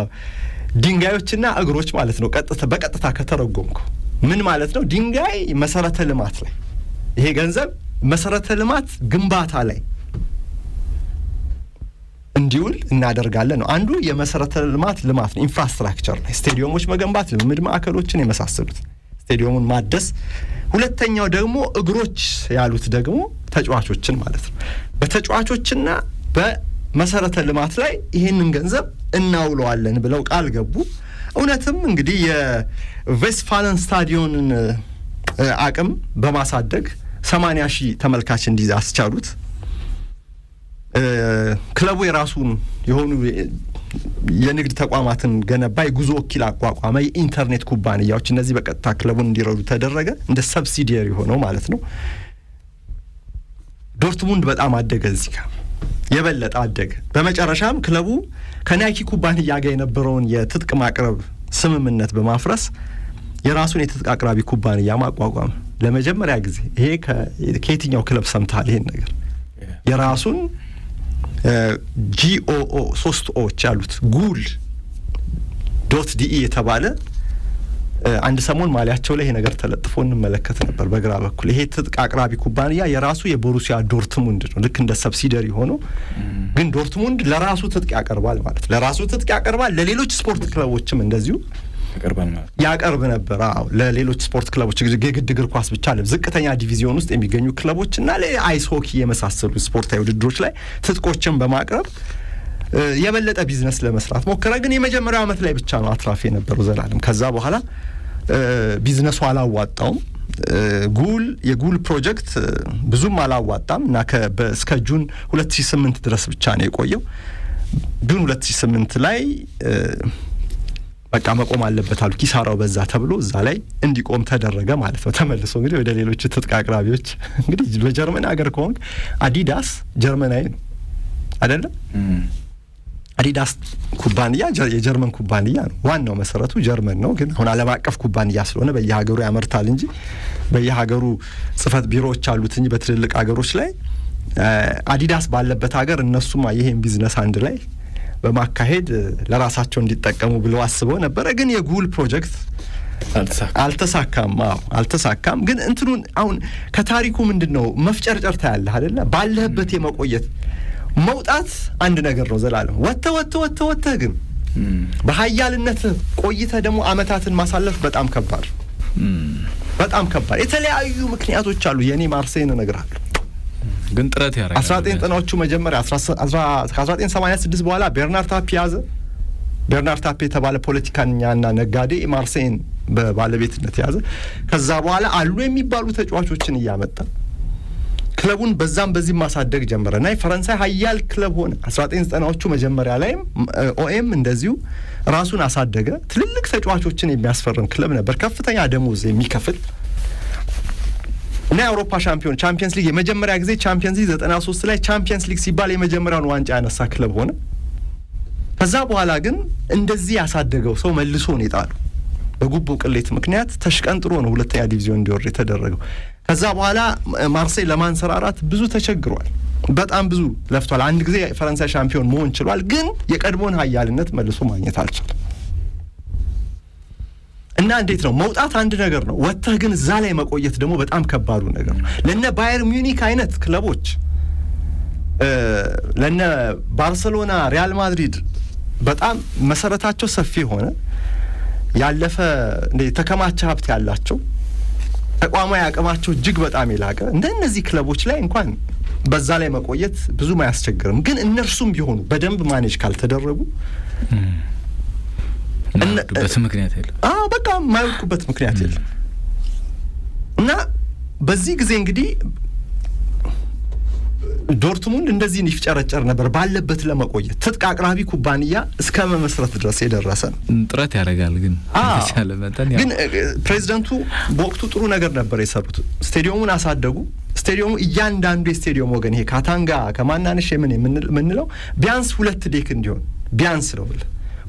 ድንጋዮችና እግሮች ማለት ነው። በቀጥታ ከተረጎምኩ ምን ማለት ነው? ድንጋይ መሰረተ ልማት ላይ፣ ይሄ ገንዘብ መሰረተ ልማት ግንባታ ላይ እንዲውል እናደርጋለን ነው። አንዱ የመሰረተ ልማት ነው፣ ኢንፍራስትራክቸር ላይ ስቴዲየሞች መገንባት፣ ልምምድ ማዕከሎችን የመሳሰሉት ስቴዲየሙን ማደስ። ሁለተኛው ደግሞ እግሮች ያሉት ደግሞ ተጫዋቾችን ማለት ነው። በተጫዋቾችና በመሰረተ ልማት ላይ ይሄንን ገንዘብ እናውለዋለን ብለው ቃል ገቡ። እውነትም እንግዲህ የቬስትፋለን ስታዲዮንን አቅም በማሳደግ 80,000 ተመልካች እንዲይዝ አስቻሉት። ክለቡ የራሱን የሆኑ የንግድ ተቋማትን ገነባ። የጉዞ ወኪል አቋቋመ። የኢንተርኔት ኩባንያዎች እነዚህ በቀጥታ ክለቡን እንዲረዱ ተደረገ፣ እንደ ሰብሲዲየሪ ሆነው ማለት ነው። ዶርትሙንድ በጣም አደገ፣ እዚህ ጋር የበለጠ አደገ። በመጨረሻም ክለቡ ከናይኪ ኩባንያ ጋር የነበረውን የትጥቅ ማቅረብ ስምምነት በማፍረስ የራሱን የትጥቅ አቅራቢ ኩባንያ ማቋቋም ለመጀመሪያ ጊዜ። ይሄ ከየትኛው ክለብ ሰምተሃል ይሄን ነገር? የራሱን GOO 3 ኦዎች ያሉት ጉል.ዲኢ የተባለ አንድ ሰሞን ማሊያቸው ላይ ይሄ ነገር ተለጥፎ እንመለከት ነበር በግራ በኩል። ይሄ ትጥቅ አቅራቢ ኩባንያ የራሱ የቦሩሲያ ዶርትሙንድ ነው፣ ልክ እንደ ሰብሲደሪ ሆኖ ግን ዶርትሙንድ ለራሱ ትጥቅ ያቀርባል ማለት ለራሱ ትጥቅ ያቀርባል። ለሌሎች ስፖርት ክለቦችም እንደዚሁ ያቀርብ ነበር። አዎ ለሌሎች ስፖርት ክለቦች የግድ እግር ኳስ ብቻ አይደለም፣ ዝቅተኛ ዲቪዚዮን ውስጥ የሚገኙ ክለቦችና ለአይስ ሆኪ የመሳሰሉ ስፖርታዊ ውድድሮች ላይ ትጥቆችን በማቅረብ የበለጠ ቢዝነስ ለመስራት ሞከረ። ግን የመጀመሪያው ዓመት ላይ ብቻ ነው አትራፊ የነበረው ዘላለም። ከዛ በኋላ ቢዝነሱ አላዋጣውም። የጉል ፕሮጀክት ብዙም አላዋጣም እና እስከ ጁን 2008 ድረስ ብቻ ነው የቆየው። ጁን 2008 ላይ በቃ መቆም አለበት አሉ። ኪሳራው በዛ ተብሎ እዛ ላይ እንዲቆም ተደረገ ማለት ነው። ተመልሶ እንግዲህ ወደ ሌሎች ትጥቅ አቅራቢዎች እንግዲህ በጀርመን ሀገር ከሆንክ አዲዳስ ጀርመናዊ ነው አይደለም? አዲዳስ ኩባንያ የጀርመን ኩባንያ ነው። ዋናው መሰረቱ ጀርመን ነው። ግን አሁን ዓለም አቀፍ ኩባንያ ስለሆነ በየሀገሩ ያመርታል እንጂ በየሀገሩ ጽህፈት ቢሮዎች አሉት እንጂ በትልልቅ ሀገሮች ላይ አዲዳስ ባለበት ሀገር እነሱማ ይሄን ቢዝነስ አንድ ላይ በማካሄድ ለራሳቸው እንዲጠቀሙ ብለው አስበው ነበረ። ግን የጉል ፕሮጀክት አልተሳካም። ግን እንትኑን አሁን ከታሪኩ ምንድነው መፍጨርጨር ታያለህ አይደለ? ባለህበት የመቆየት መውጣት አንድ ነገር ነው ዘላለም። ወጥተህ ግን በኃያልነት ቆይተህ ደግሞ አመታትን ማሳለፍ በጣም ከባድ። የተለያዩ ምክንያቶች አሉ። የኔ ማርሴይን እነግርሃለሁ ግን ጥረት ያደርጋል። 1990ዎቹ መጀመሪያ 1986 በኋላ ቤርናርድ ታፒ ያዘ። ቤርናርድ ታፒ የተባለ ፖለቲከኛና ነጋዴ ማርሴይን በባለቤትነት ያዘ። ከዛ በኋላ አሉ የሚባሉ ተጫዋቾችን እያመጣ ክለቡን በዛም በዚህ ማሳደግ ጀመረና የፈረንሳይ ኃያል ክለብ ሆነ። 1990ዎቹ መጀመሪያ ላይም ኦኤም እንደዚሁ ራሱን አሳደገ። ትልልቅ ተጫዋቾችን የሚያስፈርም ክለብ ነበር፣ ከፍተኛ ደሞዝ የሚከፍል እና የአውሮፓ ቻምፒየንስ ሊግ የመጀመሪያ ጊዜ ቻምፒየንስ ሊግ 93 ላይ ቻምፒየንስ ሊግ ሲባል የመጀመሪያውን ዋንጫ ያነሳ ክለብ ሆነ። ከዛ በኋላ ግን እንደዚህ ያሳደገው ሰው መልሶ ነው የጣለው። በጉቦ ቅሌት ምክንያት ተሽቀንጥሮ ነው ሁለተኛ ዲቪዚዮን እንዲወርድ የተደረገው። ከዛ በኋላ ማርሴይ ለማንሰራራት ብዙ ተቸግሯል፣ በጣም ብዙ ለፍቷል። አንድ ጊዜ ፈረንሳይ ሻምፒዮን መሆን ችሏል፣ ግን የቀድሞውን ኃያልነት መልሶ ማግኘት አልቻለም። እና እንዴት ነው መውጣት አንድ ነገር ነው፣ ወጥተህ ግን እዛ ላይ መቆየት ደግሞ በጣም ከባዱ ነገር ነው። ለነ ባየር ሚዩኒክ አይነት ክለቦች፣ ለነ ባርሰሎና፣ ሪያል ማድሪድ በጣም መሰረታቸው ሰፊ ሆነ ያለፈ ተከማቸ ሀብት ያላቸው ተቋማዊ አቅማቸው እጅግ በጣም የላቀ እንደነዚህ ክለቦች ላይ እንኳን በዛ ላይ መቆየት ብዙም አያስቸግርም። ግን እነርሱም ቢሆኑ በደንብ ማኔጅ ካልተደረጉ ምክንያት የለም። በቃ የማይወድቁበት ምክንያት የለም። እና በዚህ ጊዜ እንግዲህ ዶርትሙንድ እንደዚህ ይፍጨረጨር ነበር ባለበት ለመቆየት ትጥቅ አቅራቢ ኩባንያ እስከ መመስረት ድረስ የደረሰ ጥረት ያደርጋል። ግን ግን ፕሬዚደንቱ በወቅቱ ጥሩ ነገር ነበር የሰሩት። ስቴዲየሙን አሳደጉ። ስቴዲየሙ እያንዳንዱ የስቴዲየም ወገን ይሄ ካታንጋ ከማናነሽ የምንለው ቢያንስ 2 ዴክ እንዲሆን ቢያንስ ነው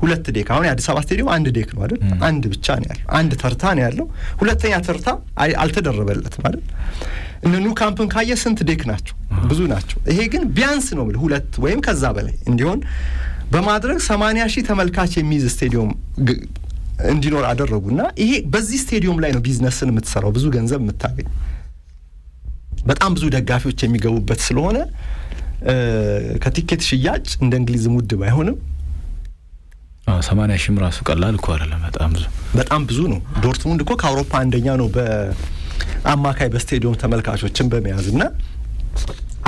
2 ዴክ። አሁን የአዲስ አበባ ስቴዲየም 1 ዴክ ነው አይደል? አንድ ብቻ ነው ያለው፣ አንድ ተርታ ነው ያለው። ሁለተኛ ተርታ አልተደረበለትም አይደል? እነኑ ካምፕን ካየ ስንት ዴክ ናቸው? ብዙ ናቸው። ይሄ ግን ቢያንስ ነው 2 ወይም ከዛ በላይ እንዲሆን በማድረግ 80,000 ተመልካች የሚይዝ ስቴዲየም እንዲኖር አደረጉና ይሄ በዚህ ስቴዲየም ላይ ነው ቢዝነስን የምትሰራው፣ ብዙ ገንዘብ የምታገኝ፣ በጣም ብዙ ደጋፊዎች የሚገቡበት ስለሆነ ከቲኬት ሽያጭ እንደ እንግሊዝ ውድ ባይሆንም 80,000 ራሱ ቀላል እኮ አይደለም። በጣም ብዙ ነው። ዶርትሙንድ እኮ ከአውሮፓ አንደኛ ነው በአማካይ በስቴዲየም ተመልካቾችን በመያዝና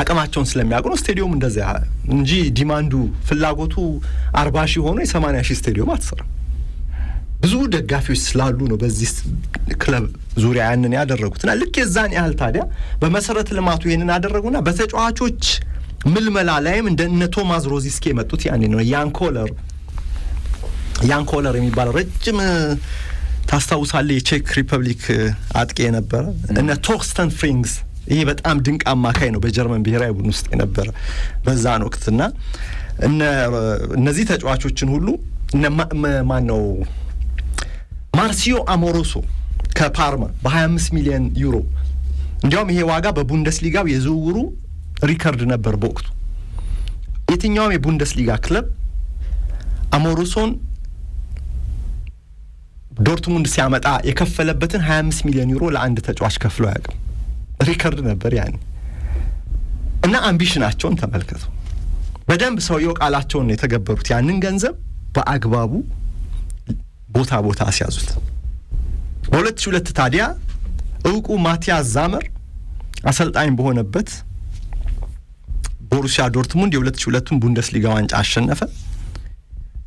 አቅማቸውን ስለሚያውቁ ነው ስቴዲየም እንደዛ እንጂ ዲማንዱ ፍላጎቱ 40,000 ሆኖ የ80,000 ስቴዲየም አትሰራም። ብዙ ደጋፊዎች ስላሉ ነው በዚህ ክለብ ዙሪያ ያንን ያደረጉትና ልክ የዛን ያህል ታዲያ በመሰረተ ልማቱ ይሄንን አደረጉና በተጫዋቾች ምልመላ ላይም እንደነ ቶማስ ሮዚስኪ የመጡት ያኔ ነው። ያን ኮለር የሚባል ረጅም ታስታውሳለህ? የቼክ ሪፐብሊክ አጥቂ የነበረ እነ ቶርስተን ፍሪንግስ፣ ይሄ በጣም ድንቅ አማካይ ነው በጀርመን ብሔራዊ ቡድን ውስጥ የነበረ በዛን ወቅትና እነዚህ ተጫዋቾችን ሁሉ ማነው ማርሲዮ አሞሮሶ ከፓርማ በ25 ሚሊዮን ዩሮ፣ እንዲያውም ይሄ ዋጋ በቡንደስሊጋው የዝውውሩ ሪከርድ ነበር በወቅቱ። የትኛውም የቡንደስሊጋ ክለብ አሞሮሶን ዶርትሙንድ ሲያመጣ የከፈለበትን 25 ሚሊዮን ዩሮ ለአንድ ተጫዋች ከፍሎ አያውቅም። ሪከርድ ነበር ያኔ። እና አምቢሽናቸውን ተመልከቱ። በደንብ ሰውየው ቃላቸውን የተገበሩት ያንን ገንዘብ በአግባቡ ቦታ አስያዙት። በ2002 ታዲያ እውቁ ማቲያስ ዛመር አሰልጣኝ በሆነበት ቦሩሲያ ዶርትሙንድ የ2002ቱን ቡንደስሊጋ ዋንጫ አሸነፈ።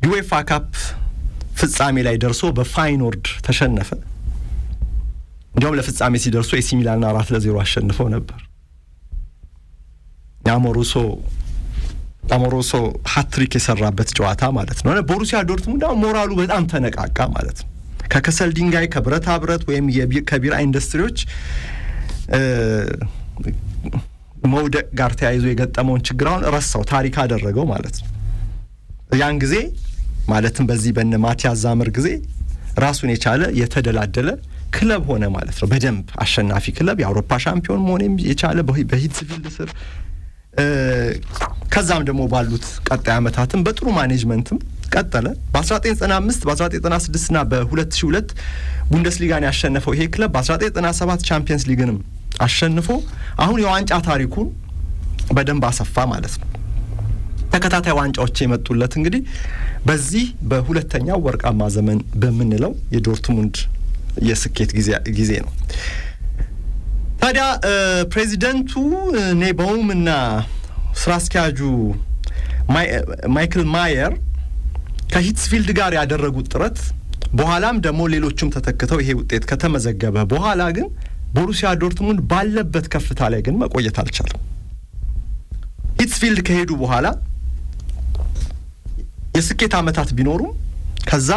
ዩኤፋ ካፕ ፍጻሜ ላይ ደርሶ በፋይኖርድ ተሸነፈ። እንዲያውም ለፍጻሜ ሲደርሱ ኤሲ ሚላን 4-0 አሸንፈው ነበር። አሞሮሶ ሃትሪክ የሰራበት ጨዋታ ማለት ነው። ቦሩሲያ ዶርትሙንድ ሞራሉ በጣም ተነቃቃ ማለት ነው። ከከሰል ድንጋይ ከብረታ ብረት ወይም ከቢራ ኢንዱስትሪዎች መውደቅ ጋር ተያይዞ የገጠመውን ችግር አሁን ረሳው፣ ታሪክ አደረገው ማለት ነው። ያን ጊዜ ማለትም በዚህ በነ ማቲያስ ዛመር ጊዜ ራሱን የቻለ የተደላደለ ክለብ ሆነ ማለት ነው። በደንብ አሸናፊ ክለብ፣ የአውሮፓ ሻምፒዮን መሆን የቻለ በሂትስፊልድ ስር ከዛም ደግሞ ባሉት ቀጣይ ዓመታትም በጥሩ ማኔጅመንትም ቀጠለ። በ1995 በ1996 እና በ2002 ቡንደስሊጋን ያሸነፈው ይሄ ክለብ በ1997 ቻምፒየንስ ሊግንም አሸንፎ አሁን የዋንጫ ታሪኩን በደንብ አሰፋ ማለት ነው። ተከታታይ ዋንጫዎች የመጡለት እንግዲህ በዚህ በሁለተኛው ወርቃማ ዘመን በምንለው የዶርትሙንድ የስኬት ጊዜ ነው። ታዲያ ፕሬዚደንቱ ኔቦም እና ስራ አስኪያጁ ማይክል ማየር ከሂትስፊልድ ጋር ያደረጉት ጥረት በኋላም ደግሞ ሌሎችም ተተክተው ይሄ ውጤት ከተመዘገበ በኋላ ግን ቦሩሲያ ዶርትሙንድ ባለበት ከፍታ ላይ ግን መቆየት አልቻለም። ሂትስፊልድ ከሄዱ በኋላ የስኬት ዓመታት ቢኖሩም ከዛ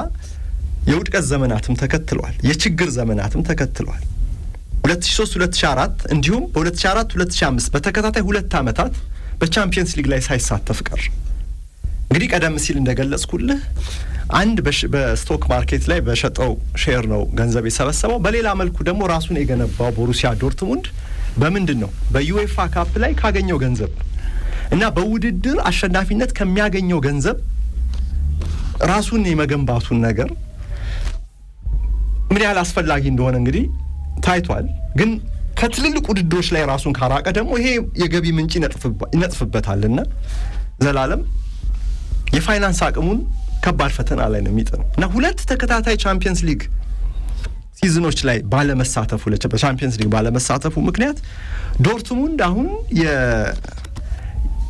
የውድቀት ዘመናትም ተከትለዋል፣ የችግር ዘመናትም ተከትለዋል። 2003 2004 እንዲሁም በ2004 2005 በተከታታይ 2 ዓመታት በቻምፒየንስ ሊግ ላይ ሳይሳተፍ ቀር። እንግዲህ ቀደም ሲል እንደገለጽኩልህ አንድ በስቶክ ማርኬት ላይ በሸጠው ሼር ነው ገንዘብ የሰበሰበው። በሌላ መልኩ ደግሞ ራሱን የገነባው ቦሩሲያ ዶርትሙንድ በምንድን ነው? በዩኤፋ ካፕ ላይ ካገኘው ገንዘብ እና በውድድር አሸናፊነት ከሚያገኘው ገንዘብ ራሱን የመገንባቱን ነገር ምን ያህል አስፈላጊ እንደሆነ እንግዲህ ታይቷል። ግን ከትልልቅ ውድድሮች ላይ ራሱን ካራቀ ደግሞ ይሄ የገቢ ምንጭ ይነጥፍበታልና ዘላለም የፋይናንስ አቅሙን ከባድ ፈተና ላይ ነው የሚጥነው እና 2 ተከታታይ ቻምፒየንስ ሊግ ሲዝኖች ላይ በቻምፒየንስ ሊግ ባለመሳተፉ ምክንያት ዶርትሙንድ አሁን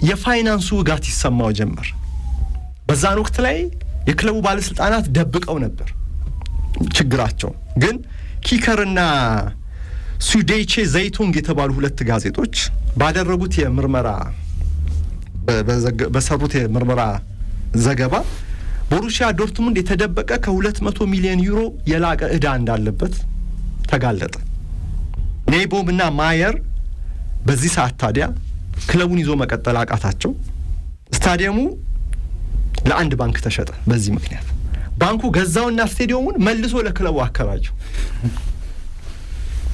የፋይናንሱ ውጋት ይሰማው ጀመር። በዛን ወቅት ላይ የክለቡ ባለስልጣናት ደብቀው ነበር ችግራቸው። ግን ኪከርና ሱዴቼ ዘይቱንግ የተባሉ 2 ጋዜጦች ባደረጉት የምርመራ በሰሩት የምርመራ ዘገባ ቦሩሲያ ዶርትሙንድ የተደበቀ ከ200 ሚሊዮን ዩሮ የላቀ ዕዳ እንዳለበት ተጋለጠ። ኔቦም እና ማየር በዚህ ሰዓት ታዲያ ክለቡን ይዞ መቀጠል አቃታቸው። ስታዲየሙ ለአንድ ባንክ ተሸጠ። በዚህ ምክንያት ባንኩ ገዛውና ስታዲየሙን መልሶ ለክለቡ አከራየው።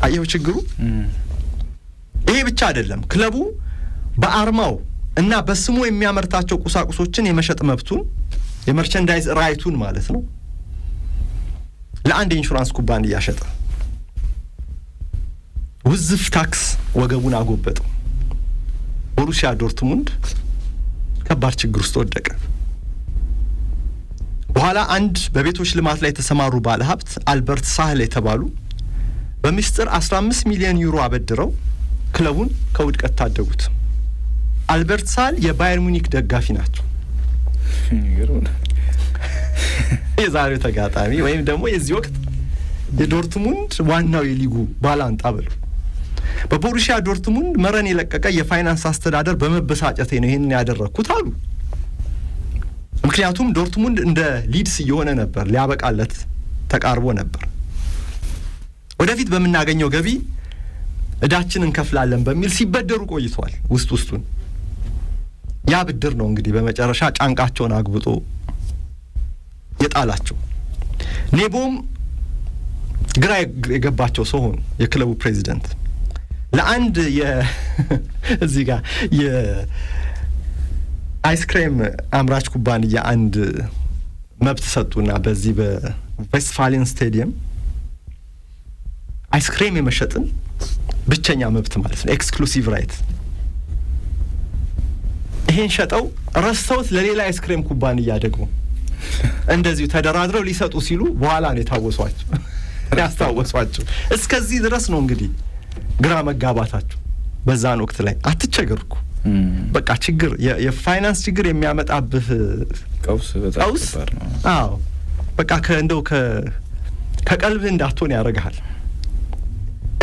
አየው ችግሩ። ይሄ ብቻ አይደለም። ክለቡ በአርማው እና በስሙ የሚያመርታቸው ቁሳቁሶችን የመሸጥ መብቱን የመርቸንዳይዝ ራይቱን ማለት ነው ለአንድ ኢንሹራንስ ኩባንያ ሸጠ። ውዝፍ ታክስ ወገቡን አጎበጠው። ቦሩሲያ ዶርትሙንድ ከባድ ችግር ውስጥ ወደቀ። በኋላ አንድ በቤቶች ልማት ላይ የተሰማሩ ባለሀብት አልበርት ሳህል የተባሉ በሚስጥር 15 ሚሊዮን ዩሮ አበድረው ክለቡን ከውድቀት ታደጉት። አልበርት ሳህል የባየር ሙኒክ ደጋፊ ናቸው። የዛሬው ተጋጣሚ ወይም ደግሞ የዚህ ወቅት የዶርትሙንድ ዋናው የሊጉ ባላንጣ ብለው በቦሩሲያ ዶርትሙንድ መረን የለቀቀ የፋይናንስ አስተዳደር በመበሳጨቴ ነው ይሄንን ያደረኩት አሉ። ምክንያቱም ዶርትሙንድ እንደ ሊድስ እየሆነ ነበር፣ ሊያበቃለት ተቃርቦ ነበር። ወደፊት በምናገኘው ገቢ እዳችንን እንከፍላለን በሚል ሲበደሩ ቆይተዋል። ውስጡን ያ ብድር ነው እንግዲህ በመጨረሻ ጫንቃቸውን አግብጦ የጣላቸው። ኔቦም ግራ የገባቸው ሰው ሆኑ። የክለቡ ፕሬዚደንት ለአንድ እዚህ ጋር የአይስክሬም አምራች ኩባንያ አንድ መብት ሰጡና በዚህ በቬስትፋሊን ስቴዲየም አይስክሬም የመሸጥን ብቸኛ መብት ማለት ነው፣ ኤክስክሉሲቭ ራይት። ይሄን ሸጠው ረስተውት ለሌላ አይስክሬም ኩባንያ ደግሞ እንደዚሁ ተደራድረው ሊሰጡ ሲሉ በኋላ ነው ያስታወሷቸው። እስከዚህ ድረስ ነው እንግዲህ ግራ መጋባታቸው። በዛን ወቅት ላይ አትቸገርኩ። በቃ ችግር የፋይናንስ ችግር የሚያመጣብህ ቀውስ በጣም ከባድ ነው። አዎ በቃ እንደው ከቀልብህ እንዳትሆን ያደርግሃል።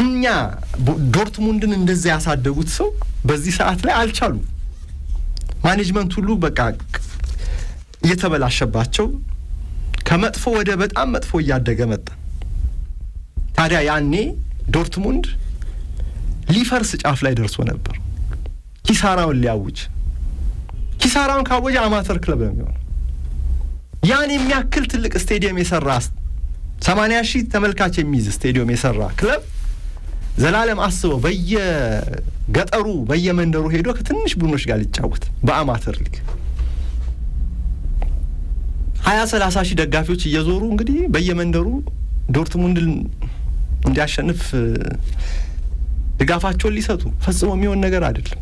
እኛ ዶርትሙንድን እንደዚህ ያሳደጉት ሰው በዚህ ሰዓት ላይ አልቻሉም። ማኔጅመንት ሁሉ በቃ እየተበላሸባቸው ከመጥፎ ወደ በጣም መጥፎ እያደገ መጣ። ታዲያ ያኔ ዶርትሙንድ ሊፈርስ ጫፍ ላይ ደርሶ ነበር። ኪሳራውን ሊያውጅ፣ ኪሳራውን ካወጀ አማተር ክለብ ነው የሚሆነው። ያን የሚያክል ትልቅ ስቴዲየም የሰራ 80,000 ተመልካች የሚይዝ ስቴዲየም የሰራ ክለብ ዘላለም አስበው በየገጠሩ በየመንደሩ ሄዶ ከትንሽ ቡድኖች ጋር ሊጫወት በአማተር ሊግ 20-30 ሺህ ደጋፊዎች እየዞሩ እንግዲህ በየመንደሩ ዶርትሙንድን እንዲያሸንፍ ድጋፋቸውን ሊሰጡ ፈጽሞ የሚሆን ነገር አይደለም።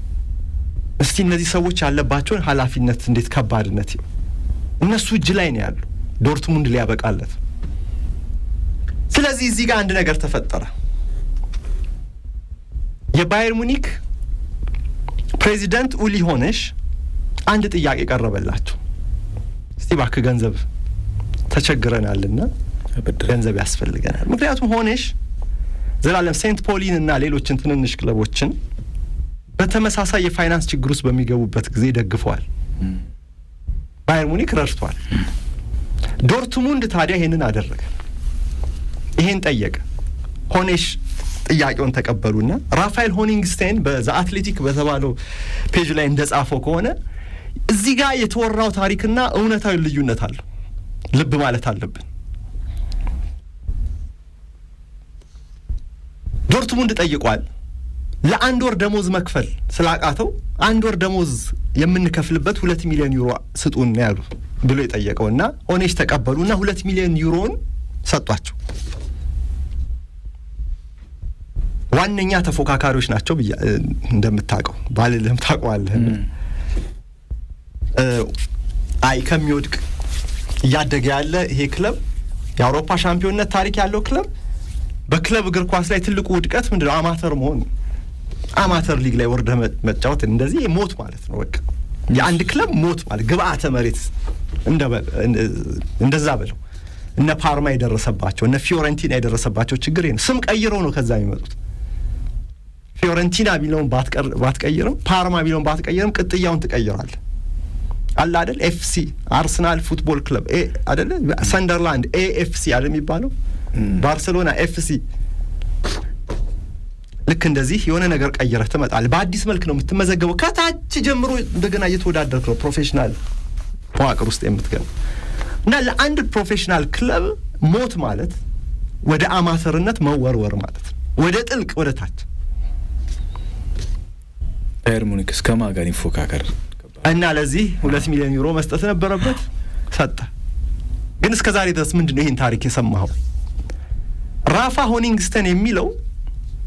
እስቲ እነዚህ ሰዎች ያለባቸውን ኃላፊነት እንዴት ከባድነት እነሱ እጅ ላይ ነው ያሉ ዶርትሙንድ ሊያበቃለት። ስለዚህ እዚህ ጋር አንድ ነገር ተፈጠረ። የባየር ሙኒክ ፕሬዚዳንት ኡሊ ሆነሽ አንድ ጥያቄ ቀረበላቸው። እስቲ ባክ ገንዘብ ተቸግረናልና ገንዘብ ያስፈልገናል። ምክንያቱም ሆነሽ ዘላለም ሴንት ፖሊን እና ሌሎችን ትንንሽ ክለቦችን በተመሳሳይ የፋይናንስ ችግር ውስጥ በሚገቡበት ጊዜ ደግፈዋል። ባየር ሙኒክ ረድቷል። ዶርትሙንድ ታዲያ ይሄንን አደረገ። ይሄን ጠየቀ። ሆኔሽ ጥያቄውን ተቀበሉና ራፋኤል ሆኒንግስቴን በዘ አትሌቲክ በተባለው ፔጅ ላይ እንደጻፈው ከሆነ እዚህ ጋር የተወራው ታሪክና እውነታዊ ልዩነት አለው። ልብ ማለት አለብን። ዶርትሙንድ ጠይቋል። ለአንድ ወር ደሞዝ መክፈል ስላቃተው አንድ ወር ደሞዝ የምንከፍልበት 2 ሚሊዮን ዩሮ ስጡን ያሉ ብሎ የጠየቀውና ሆኔሽ ተቀበሉና 2 ሚሊዮን ዩሮን ሰጧቸው። ዋነኛ ተፎካካሪዎች ናቸው እንደምታውቀው ባልልህም ታውቀዋለህ። አይ ከሚወድቅ እያደገ ያለ ይሄ ክለብ የአውሮፓ ሻምፒዮንነት ታሪክ ያለው ክለብ በክለብ እግር ኳስ ላይ ትልቁ ውድቀት ምንድነው? አማተር መሆን። አማተር ሊግ ላይ ወርደ መጫወት እንደዚህ ሞት ማለት ነው። በቃ የአንድ ክለብ ሞት ማለት ግብአተ መሬት እንደዛ ብለው እነ ፓርማ የደረሰባቸው እነ ፊዮረንቲና የደረሰባቸው ችግር ይሄን ስም ቀይረው ነው ከዛ የሚመጡት። ፊዮረንቲና ቢለውን ባትቀይርም ፓርማ ቢለውን ባትቀይርም ቅጥያውን ትቀይራለህ አለ አይደል? ኤፍሲ አርሰናል ፉትቦል ክለብ አይደል? ሰንደርላንድ ኤኤፍሲ አይደል የሚባለው? ባርሴሎና ኤፍሲ። ልክ እንደዚህ የሆነ ነገር ቀይረህ ትመጣለህ። በአዲስ መልክ ነው የምትመዘገበው። ከታች ጀምሮ እንደገና እየተወዳደርክ ነው ፕሮፌሽናል መዋቅር ውስጥ የምትገባው። እና ለአንድ ፕሮፌሽናል ክለብ ሞት ማለት ወደ አማተርነት መወርወር ማለት ነው፣ ወደ ጥልቅ ወደ ታች። ባየር ሙኒክ እስከ ማጋን ይፎካከር እና ለዚህ 2 ሚሊዮን ዩሮ መስጠት ነበረበት፣ ሰጠ። ግን እስከ ዛሬ ድረስ ምንድነው ይሄን ታሪክ የሰማኸው? ራፋ ሆኒንግስተን የሚለው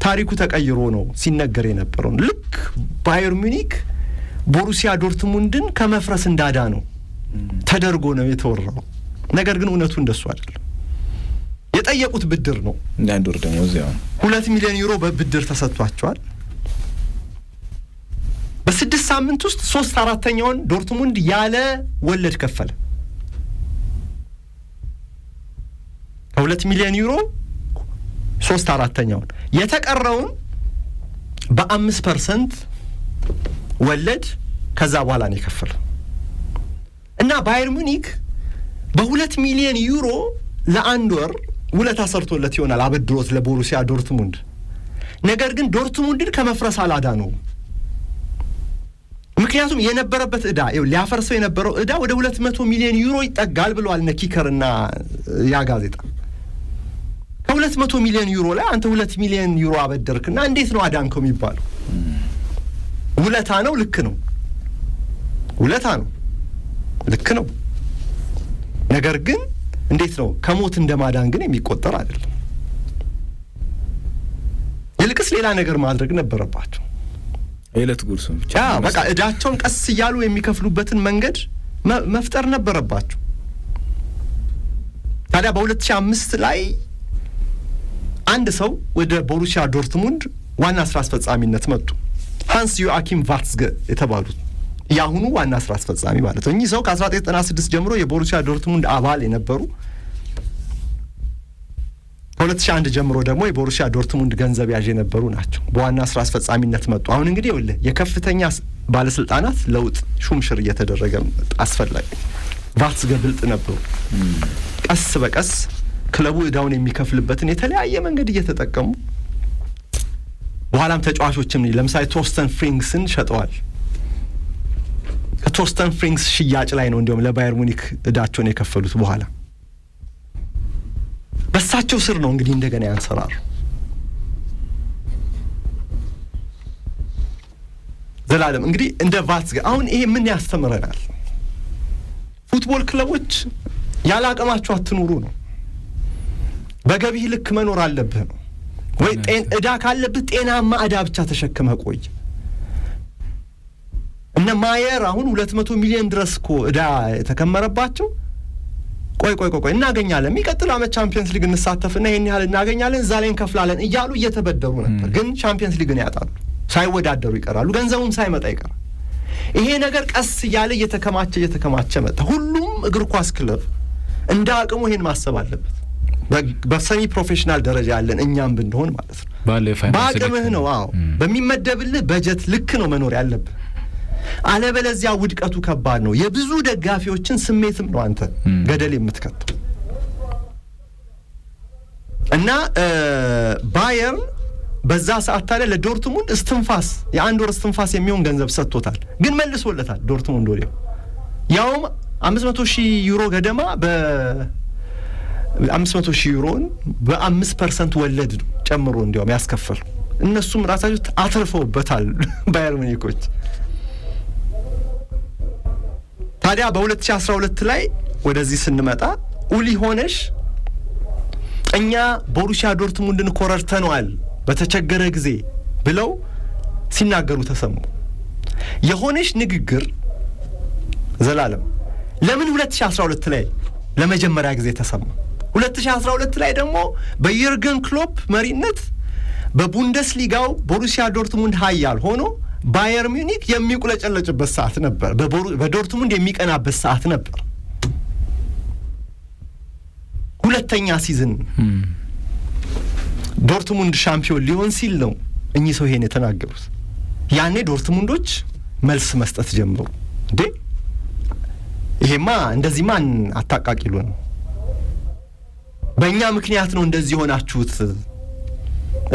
ታሪኩ ተቀይሮ ነው ሲነገር የነበረው። ልክ ባየር ሙኒክ ቦሩሲያ ዶርትሙንድን ከመፍረስ እንዳዳ ነው ተደርጎ ነው የተወራው። ነገር ግን እውነቱ እንደሱ አይደለም። የጠየቁት ብድር ነው። አንድ ወር ደግሞ እዚያው 2 ሚሊዮን ዩሮ በብድር ተሰጥቷቸዋል። በ6 ሳምንት ውስጥ 3/4ኛውን ዶርትሙንድ ያለ ወለድ ከፈለ። ከ2 ሚሊዮን ዩሮ 3/4ኛውን የተቀረውን በ5% ወለድ ከዛ በኋላ ነው የከፈለው። እና ባየር ሙኒክ በ2 ሚሊዮን ዩሮ ለአንድ ወር ውለታ ሰርቶለት ይሆናል አበድሮት ለቦሩሲያ ዶርትሙንድ። ነገር ግን ዶርትሙንድን ከመፍረስ አላዳነው። ምክንያቱም የነበረበት ዕዳ ሊያፈርሰው የነበረው ዕዳ ወደ 200 ሚሊዮን ዩሮ ይጠጋል ብለዋል እነ ኪከርና ያ ጋዜጣ። ከ200 ሚሊዮን ዩሮ ላይ አንተ 2 ሚሊዮን ዩሮ አበደርክና እንዴት ነው አዳንከው የሚባለው? ውለታ ነው፣ ልክ ነው። ውለታ ነው፣ ልክ ነው። ነገር ግን እንዴት ነው ከሞት እንደማዳን ግን የሚቆጠር አይደለም። ይልቅስ ሌላ ነገር ማድረግ ነበረባቸው። የዕለት ጉርሱን ብቻ በቃ ዕዳቸውን ቀስ እያሉ የሚከፍሉበትን መንገድ መፍጠር ነበረባቸው። ታዲያ በ2005 ላይ አንድ ሰው ወደ ቦሩሲያ ዶርትሙንድ ዋና ስራ አስፈጻሚነት መጡ። ሃንስ ዮአኪም ቫትስገ የተባሉት ያሁኑ ዋና ስራ አስፈጻሚ ማለት ነው። እኚህ ሰው ከ1996 ጀምሮ የቦሩሲያ ዶርትሙንድ አባል የነበሩ፣ ከ2001 ጀምሮ ደግሞ የቦሩሲያ ዶርትሙንድ ገንዘብ ያዥ የነበሩ ናቸው። በዋና ስራ አስፈጻሚነት መጡ። አሁን እንግዲህ ይኸውልህ የከፍተኛ ባለስልጣናት ለውጥ ሹምሽር እየተደረገ አስፈላጊ። ቫትስገ ብልጥ ነበሩ። ቀስ በቀስ ክለቡ ዕዳውን የሚከፍልበትን የተለያየ መንገድ እየተጠቀሙ በኋላም ተጫዋቾችም ለምሳሌ ቶርስተን ፍሪንግስን ሸጠዋል። ከቶርስተን ፍሪንግስ ሽያጭ ላይ ነው እንዲያውም ለባየር ሙኒክ ዕዳቸውን የከፈሉት። በኋላ በሳቸው ስር ነው እንግዲህ እንደገና ያንሰራሩ። ዘላለም እንግዲህ እንደ ቫትስገ አሁን ይሄ ምን ያስተምረናል? ፉትቦል ክለቦች ያለ አቅማችሁ አትኑሩ ነው። በገቢህ ልክ መኖር አለብህ ነው። ወይ እዳ ካለብህ ጤናማ እዳ ብቻ ተሸክመህ ቆይ። እነ ማየር አሁን 200 ሚሊዮን ድረስ እኮ እዳ የተከመረባቸው ቆይ እናገኛለን፣ የሚቀጥለው ዓመት ቻምፒየንስ ሊግ እንሳተፍና ይሄን ያህል እናገኛለን፣ እዛ ላይ እንከፍላለን እያሉ እየተበደሩ ነበር። ግን ቻምፒየንስ ሊግን ያጣሉ፣ ሳይወዳደሩ ይቀራሉ፣ ገንዘቡም ሳይመጣ ይቀራል። ይሄ ነገር ቀስ እያለ እየተከማቸ መጣ። ሁሉም እግር ኳስ ክለብ እንደ አቅሙ ይሄን ማሰብ አለበት። በሰሚ ፕሮፌሽናል ደረጃ ያለን እኛም ብንሆን ማለት ነው። በአቅምህ ነው። አዎ በሚመደብልህ በጀት ልክ ነው መኖር ያለብህ። አለበለዚያ ውድቀቱ ከባድ ነው። የብዙ ደጋፊዎችን ስሜትም ነው አንተ ገደል የምትከተው። እና ባየርን በዛ ሰዓት ታዲያ ለዶርትሙንድ እስትንፋስ የአንድ ወር እስትንፋስ የሚሆን ገንዘብ ሰጥቶታል። ግን መልሶለታል ዶርትሙንድ ወዲያው፣ ያውም 500,000 ዩሮ ገደማ በ500,000 ዩሮን በ5% ወለድ ጨምሮ እንዲያውም ያስከፈሉ። እነሱም ራሳቸው አትርፈውበታል ባየር ሙኒኮች። ታዲያ በ2012 ላይ ወደዚህ ስንመጣ ኡሊ ሆነሽ እኛ ቦሩሲያ ዶርትሙንድን ኮረርተነዋል በተቸገረ ጊዜ ብለው ሲናገሩ ተሰሙ። የሆነሽ ንግግር ዘላለም ለምን 2012 ላይ ለመጀመሪያ ጊዜ ተሰማ? 2012 ላይ ደግሞ በዩርገን ክሎፕ መሪነት በቡንደስሊጋው ቦሩሲያ ዶርትሙንድ ኃያል ሆኖ ባየር ሙኒክ የሚቁለጨለጭበት ሰዓት ነበር። በዶርትሙንድ የሚቀናበት ሰዓት ነበር። ሁለተኛ ሲዝን ዶርትሙንድ ሻምፒዮን ሊሆን ሲል ነው እኚህ ሰው ይሄን የተናገሩት። ያኔ ዶርትሙንዶች መልስ መስጠት ጀመሩ። እንዴ ይሄማ እንደዚህ ማን አታቃቂሉ ነው፣ በእኛ ምክንያት ነው እንደዚህ ሆናችሁት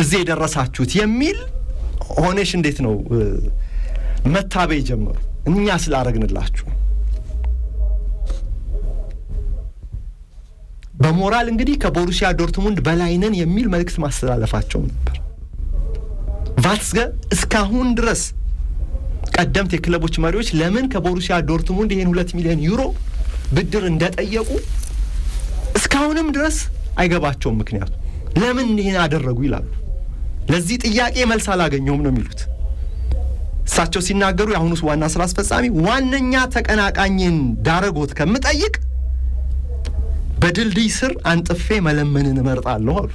እዚህ የደረሳችሁት የሚል ሆነሽ እንዴት ነው መታበይ ጀመሩ። እኛ ስላረግንላችሁ በሞራል እንግዲህ ከቦሩሲያ ዶርትሙንድ በላይ ነን የሚል መልእክት ማስተላለፋቸው ነበር። ቫትስገ እስካሁን ድረስ ቀደምት የክለቦች መሪዎች ለምን ከቦሩሲያ ዶርትሙንድ ይሄን 2 ሚሊዮን ዩሮ ብድር እንደጠየቁ እስካሁንም ድረስ አይገባቸውም። ምክንያቱ ለምን ይሄን አደረጉ ይላሉ። ለዚህ ጥያቄ መልስ አላገኘውም ነው የሚሉት። እሳቸው ሲናገሩ የአሁኑስ ዋና ስራ አስፈጻሚ ዋነኛ ተቀናቃኝን ዳረጎት ከምጠይቅ በድልድይ ስር አንጥፌ መለመንን እመርጣለሁ አሉ።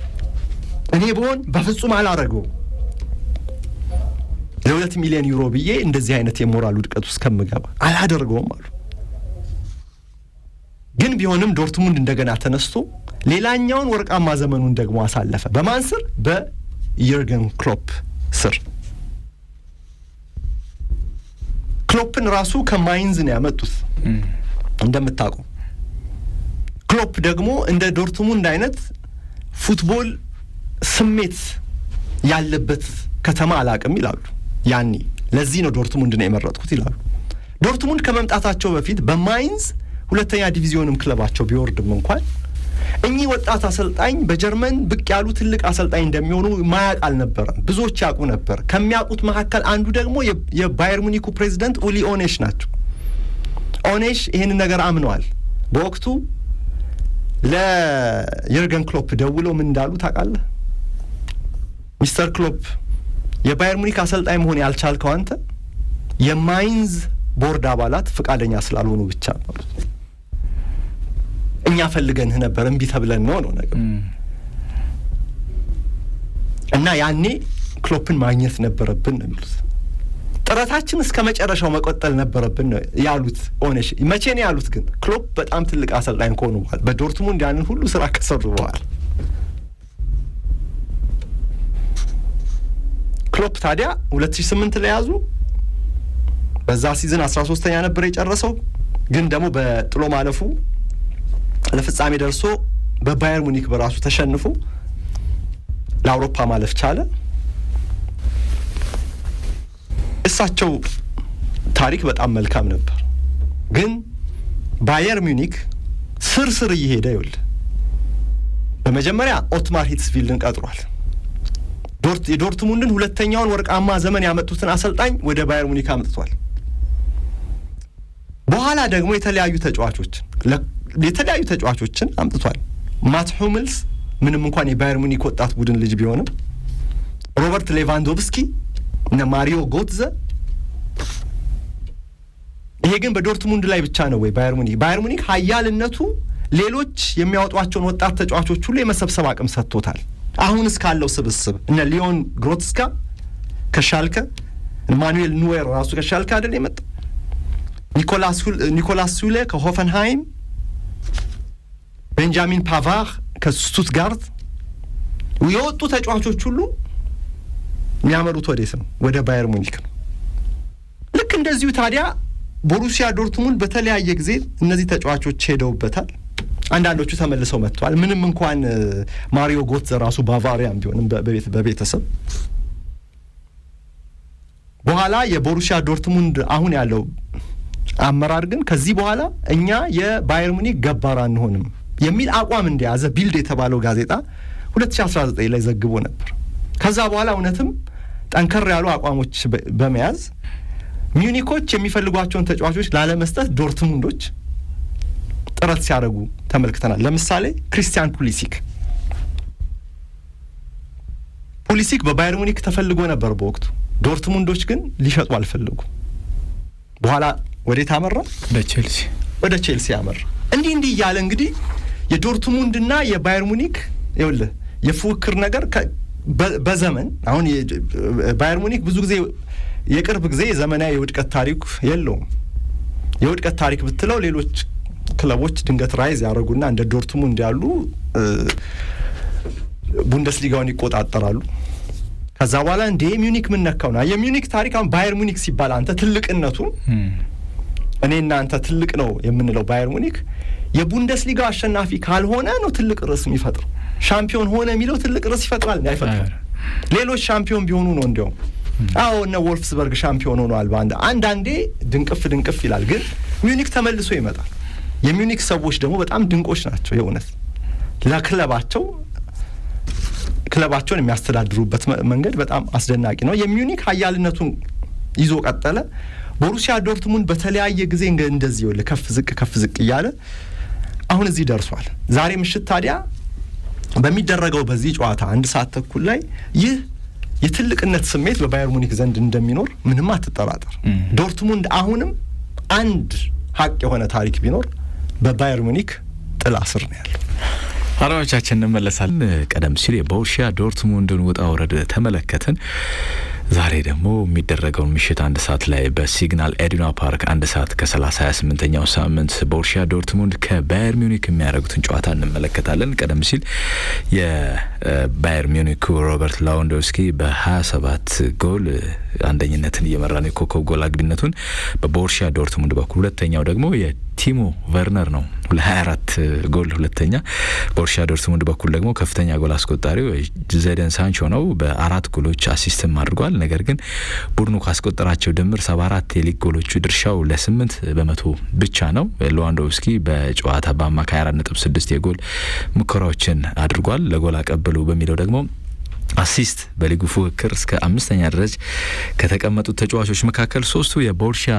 እኔ ብሆን በፍጹም አላረገው ለ2 ሚሊዮን ዩሮ ብዬ እንደዚህ አይነት የሞራል ውድቀት ውስጥ ከምገባ አላደርገውም አሉ። ግን ቢሆንም ዶርትሙንድ እንደገና ተነስቶ ሌላኛውን ወርቃማ ዘመኑን ደግሞ አሳለፈ። በማን ስር? በዩርገን ክሎፕ ስር። ክሎፕን ራሱ ከማይንዝ ነው ያመጡት እንደምታውቁ። ክሎፕ ደግሞ እንደ ዶርትሙንድ አይነት ፉትቦል ስሜት ያለበት ከተማ አላቅም ይላሉ ያኔ። ለዚህ ነው ዶርትሙንድ ነው የመረጥኩት ይላሉ። ዶርትሙንድ ከመምጣታቸው በፊት በማይንዝ ሁለተኛ ዲቪዚዮንም ክለባቸው ቢወርድም እንኳን እኚህ ወጣት አሰልጣኝ በጀርመን ብቅ ያሉ ትልቅ አሰልጣኝ እንደሚሆኑ ማያውቅ አልነበረም። ብዙዎች ያውቁ ነበር። ከሚያውቁት መካከል አንዱ ደግሞ የባየር ሙኒኩ ፕሬዚደንት ኡሊ ኦኔሽ ናቸው። ኦኔሽ ይህን ነገር አምነዋል። በወቅቱ ለዩርገን ክሎፕ ደውለው ምን እንዳሉ ታውቃለህ? ሚስተር ክሎፕ የባየር ሙኒክ አሰልጣኝ መሆን ያልቻልከው አንተ የማይንዝ ቦርድ አባላት ፍቃደኛ ስላልሆኑ ብቻ ነው። እኛ ፈልገንህ ነበር እምቢ ተብለን ነው ነገር። እና ያኔ ክሎፕን ማግኘት ነበረብን ነው የሚሉት። ጥረታችን እስከ መጨረሻው መቆጠል ነበረብን ነው ያሉት ኦኔሽ። መቼ ነው ያሉት ግን? ክሎፕ በጣም ትልቅ አሰልጣኝ ከሆኑ በኋላ በዶርትሙንድ ያንን ሁሉ ስራ ከሰሩ በኋላ። ክሎፕ ታዲያ 2008 ላይ ያዙ። በዛ ሲዝን 13ኛ ነበር የጨረሰው። ግን ደግሞ በጥሎ ማለፉ ለፍጻሜ ደርሶ በባየር ሙኒክ በራሱ ተሸንፎ ለአውሮፓ ማለፍ ቻለ። እሳቸው ታሪክ በጣም መልካም ነበር። ግን ባየር ሙኒክ ስር እየሄደ ይውል በመጀመሪያ ኦትማር ሂትስቪልድን ቀጥሯል። የዶርትሙንድን ሁለተኛውን ወርቃማ ዘመን ያመጡትን አሰልጣኝ ወደ ባየር ሙኒክ አምጥቷል። በኋላ ደግሞ የተለያዩ ተጫዋቾች የተለያዩ ተጫዋቾችን አምጥቷል። ማት ሁመልስ ምንም እንኳን የባየር ሙኒክ ወጣት ቡድን ልጅ ቢሆንም ሮበርት ሌቫንዶቭስኪ እና ማሪዮ ጎትዘ ይሄ ግን በዶርትሙንድ ላይ ብቻ ነው ወይ ባየር ሙኒክ ኃያልነቱ ሌሎች የሚያወጧቸውን ወጣት ተጫዋቾች ሁሉ የመሰብሰብ አቅም ሰጥቶታል። አሁን እስካለው ስብስብ እነ ሊዮን ግሮትስካ ከሻልከ ማኑኤል ኑዌር ራሱ ከሻልከ አይደል የመጣው ኒኮላስ ሱሌ ከሆፈንሃይም ቤንጃሚን ፓቫር ከስቱትጋርት የወጡ ተጫዋቾች ሁሉ የሚያመሩት ወዴት ነው? ወደ ባየር ሙኒክ ነው። ልክ እንደዚሁ ታዲያ ቦሩሲያ ዶርትሙንድ በተለያየ ጊዜ እነዚህ ተጫዋቾች ሄደውበታል። አንዳንዶቹ ተመልሰው መጥተዋል። ምንም እንኳን ማሪዮ ጎትዘ ራሱ ባቫሪያን ቢሆንም በቤተሰብ በኋላ የቦሩሲያ ዶርትሙንድ አሁን ያለው አመራር ግን ከዚህ በኋላ እኛ የባየር ሙኒክ ገባር አንሆንም የሚል አቋም እንደያዘ ቢልድ የተባለው ጋዜጣ 2019 ላይ ዘግቦ ነበር። ከዛ በኋላ እውነትም ጠንከር ያሉ አቋሞች በመያዝ ሚዩኒኮች የሚፈልጓቸውን ተጫዋቾች ላለመስጠት ዶርትሙንዶች ጥረት ሲያደርጉ ተመልክተናል። ለምሳሌ ክሪስቲያን ፑሊሲክ በባየር ሙኒክ ተፈልጎ ነበር በወቅቱ። ዶርትሙንዶች ግን ሊሸጡ አልፈለጉ። በኋላ ወዴት አመራ? ወደ ቼልሲ አመራ። እንዲህ እያለ እንግዲህ የዶርትሙንድና የባየር ሙኒክ ይኸውልህ የፉክክር ነገር በዘመን አሁን ባየር ሙኒክ ብዙ ጊዜ የቅርብ ጊዜ ዘመናዊ የውድቀት ታሪክ የለውም። የውድቀት ታሪክ ብትለው ሌሎች ክለቦች ድንገት ራይዝ ያደረጉና እንደ ዶርትሙንድ ያሉ ቡንደስሊጋውን ይቆጣጠራሉ። ከዛ በኋላ እንደ ሚዩኒክ ምን ነካው ነው የሚዩኒክ ታሪክ። አሁን ባየር ሙኒክ ሲባል አንተ ትልቅነቱ እኔና አንተ ትልቅ ነው የምንለው ባየር ሙኒክ የቡንደስሊጋው አሸናፊ ካልሆነ ነው ትልቅ ርዕስ የሚፈጥረው። ሻምፒዮን ሆነ የሚለው ትልቅ ርዕስ ይፈጥራል አይፈጥርም? ሌሎች ሻምፒዮን ቢሆኑ ነው እንዲያውም አዎ እነ ወልፍስበርግ ሻምፒዮን ሆነዋል። አንዳንዴ ድንቅፍ ይላል፣ ግን ሚዩኒክ ተመልሶ ይመጣል። የሚዩኒክ ሰዎች ደግሞ በጣም ድንቆች ናቸው። የእውነት ክለባቸውን የሚያስተዳድሩበት መንገድ በጣም አስደናቂ ነው። የሚዩኒክ ኃያልነቱን ይዞ ቀጠለ። ቦሩሲያ ዶርትሙንድ በተለያየ ጊዜ እንደዚህ ይወለ ከፍ ዝቅ እያለ አሁን እዚህ ደርሷል። ዛሬ ምሽት ታዲያ በሚደረገው በዚህ ጨዋታ 1 ሰዓት ተኩል ላይ ይህ የትልቅነት ስሜት በባየር ሙኒክ ዘንድ እንደሚኖር ምንም አትጠራጠር። ዶርትሙንድ አሁንም አንድ ሀቅ የሆነ ታሪክ ቢኖር በባየር ሙኒክ ጥላ ስር ነው ያለው። አራዎቻችን እንመለሳለን። ቀደም ሲል የቦሩሲያ ዶርትሙንድን ውጣ ውረድ ተመለከትን። ዛሬ ደግሞ የሚደረገውን ምሽት 1 ሰዓት ላይ በሲግናል ኢዱና ፓርክ 1 ሰዓት ከ30 28ኛው ሳምንት ቦሩሲያ ዶርትሙንድ ከባየር ሚዩኒክ የሚያደርጉትን ጨዋታ እንመለከታለን። ቀደም ሲል የባየር ሚዩኒክ ሮበርት ሌዋንዶቭስኪ በ27 ጎል አንደኝነትን እየመራ ነው። የኮከብ ጎል አግቢነቱን በቦሩሲያ ዶርትሙንድ በኩል፣ ሁለተኛው ደግሞ የቲሞ ቨርነር ነው 24 ጎል ሁለተኛ። ቦሩሲያ ዶርትሙንድ በኩል ደግሞ ከፍተኛ ጎል አስቆጣሪው ጄደን ሳንቾ ነው፣ በ4 ጎሎች አሲስትም አድርጓል። ነገር ግን ቡድኑ ካስቆጠራቸው ድምር 74 የሊግ ጎሎቹ ድርሻው ለ8 በመቶ ብቻ ነው። ሌዋንዶቭስኪ በጨዋታ በአማካይ 4.6 የጎል ሙከራዎችን አድርጓል። ለጎል አቀበሉ በሚለው ደግሞ አሲስት በሊጉ ፉክክር እስከ 5ኛ ደረጃ ከተቀመጡት ተጫዋቾች መካከል 3ቱ የቦሩሲያ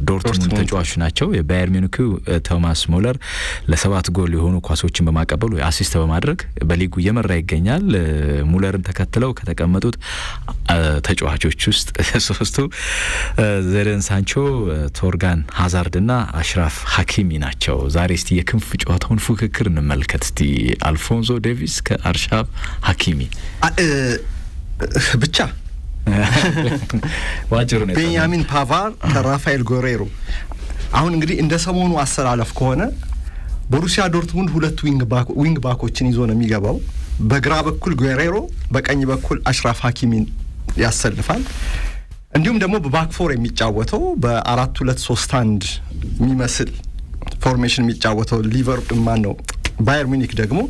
ዶርትሙንድ ተጫዋቾች ናቸው። የባየር ሚዩኒኩ ቶማስ ሙለር ለ7 ጎል የሆኑ ኳሶችን በማቀበል ወይ አሲስት በማድረግ በሊጉ እየመራ ይገኛል። ሙለርን ተከትለው ከተቀመጡት ተጫዋቾች ውስጥ 3ቱ ጄደን ሳንቾ፣ ቶርጋን ሃዛርድ እና አሽራፍ ሀኪሚ ናቸው። ዛሬ እስቲ የክንፍ ጨዋታውን ፉክክር እንመልከት። እስቲ አልፎንሶ ዴቪስ ከአሽራፍ ሀኪሚ ብቻ ዋጭሩ ነው። ቤንያሚን ፓቫር ከራፋኤል ጎሬሮ። አሁን እንግዲህ እንደ ሰሞኑ አሰላለፍ ከሆነ ቦሩሲያ ዶርትሙንድ 2 ዊንግ ባኮችን ይዞ ነው የሚገባው። በግራ በኩል ጎሬሮ፣ በቀኝ በኩል አሽራፍ ሀኪሚን ያሰልፋል። እንዲሁም ደግሞ በባክፎር የሚጫወተው በ4-2-3-1 የሚመስል ፎርሜሽን የሚጫወተው ባየር ሚዩኒክ ደግሞ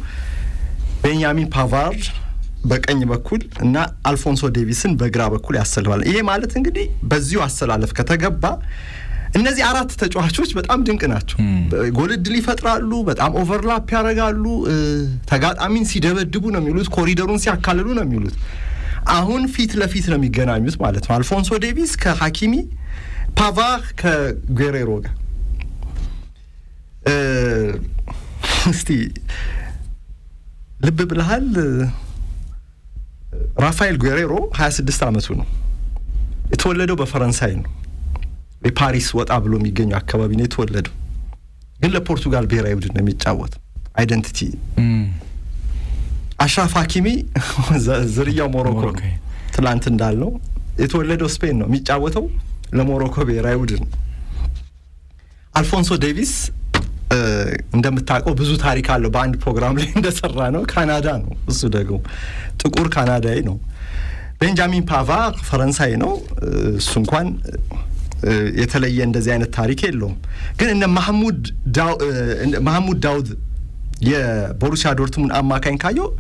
ቤንያሚን ፓቫር በቀኝ በኩል እና አልፎንሶ ዴቪስን በግራ በኩል ያሰልፋል። ይሄ ማለት እንግዲህ በዚሁ አሰላለፍ ከተገባ እነዚህ 4 ተጫዋቾች በጣም ድንቅ ናቸው። ጎል ዕድል ይፈጥራሉ፣ በጣም ኦቨርላፕ ያደርጋሉ፣ ተጋጣሚን ሲደበድቡ ነው የሚሉት፣ ኮሪደሩን ሲያካልሉ ነው የሚሉት። አሁን ፊት ለፊት ነው የሚገናኙት ማለት ነው። አልፎንሶ ዴቪስ ከሀኪሚ፣ ፓቫር ከጌሬሮ ጋር እስቲ ልብ ብለሃል ራፋኤል ጉሬሮ 26 ዓመቱ ነው የተወለደው በፈረንሳይ ነው በፓሪስ ወጣ ብሎ የሚገኘው አካባቢ ነው የተወለደው ግን ለፖርቱጋል ብሔራዊ ቡድን ነው የሚጫወተው አይደንቲቲ አሽራፍ ሀኪሚ ዝርያው ሞሮኮ ትላንት እንዳልነው የተወለደው ስፔን ነው የሚጫወተው ለሞሮኮ ብሔራዊ ቡድን አልፎንሶ ዴቪስ እንደምታውቀው ብዙ ታሪክ አለው በአንድ ፕሮግራም ላይ እንደሰራ ነው ካናዳ ነው እሱ ደግሞ ጥቁር ካናዳዊ ነው ቤንጃሚን ፓቫር ፈረንሳይ ነው እሱ እንኳን የተለየ እንደዚህ አይነት ታሪክ የለውም ግን እነ መሐሙድ ዳውድ የቦሩሲያ ዶርትሙንድ አማካኝ ካየው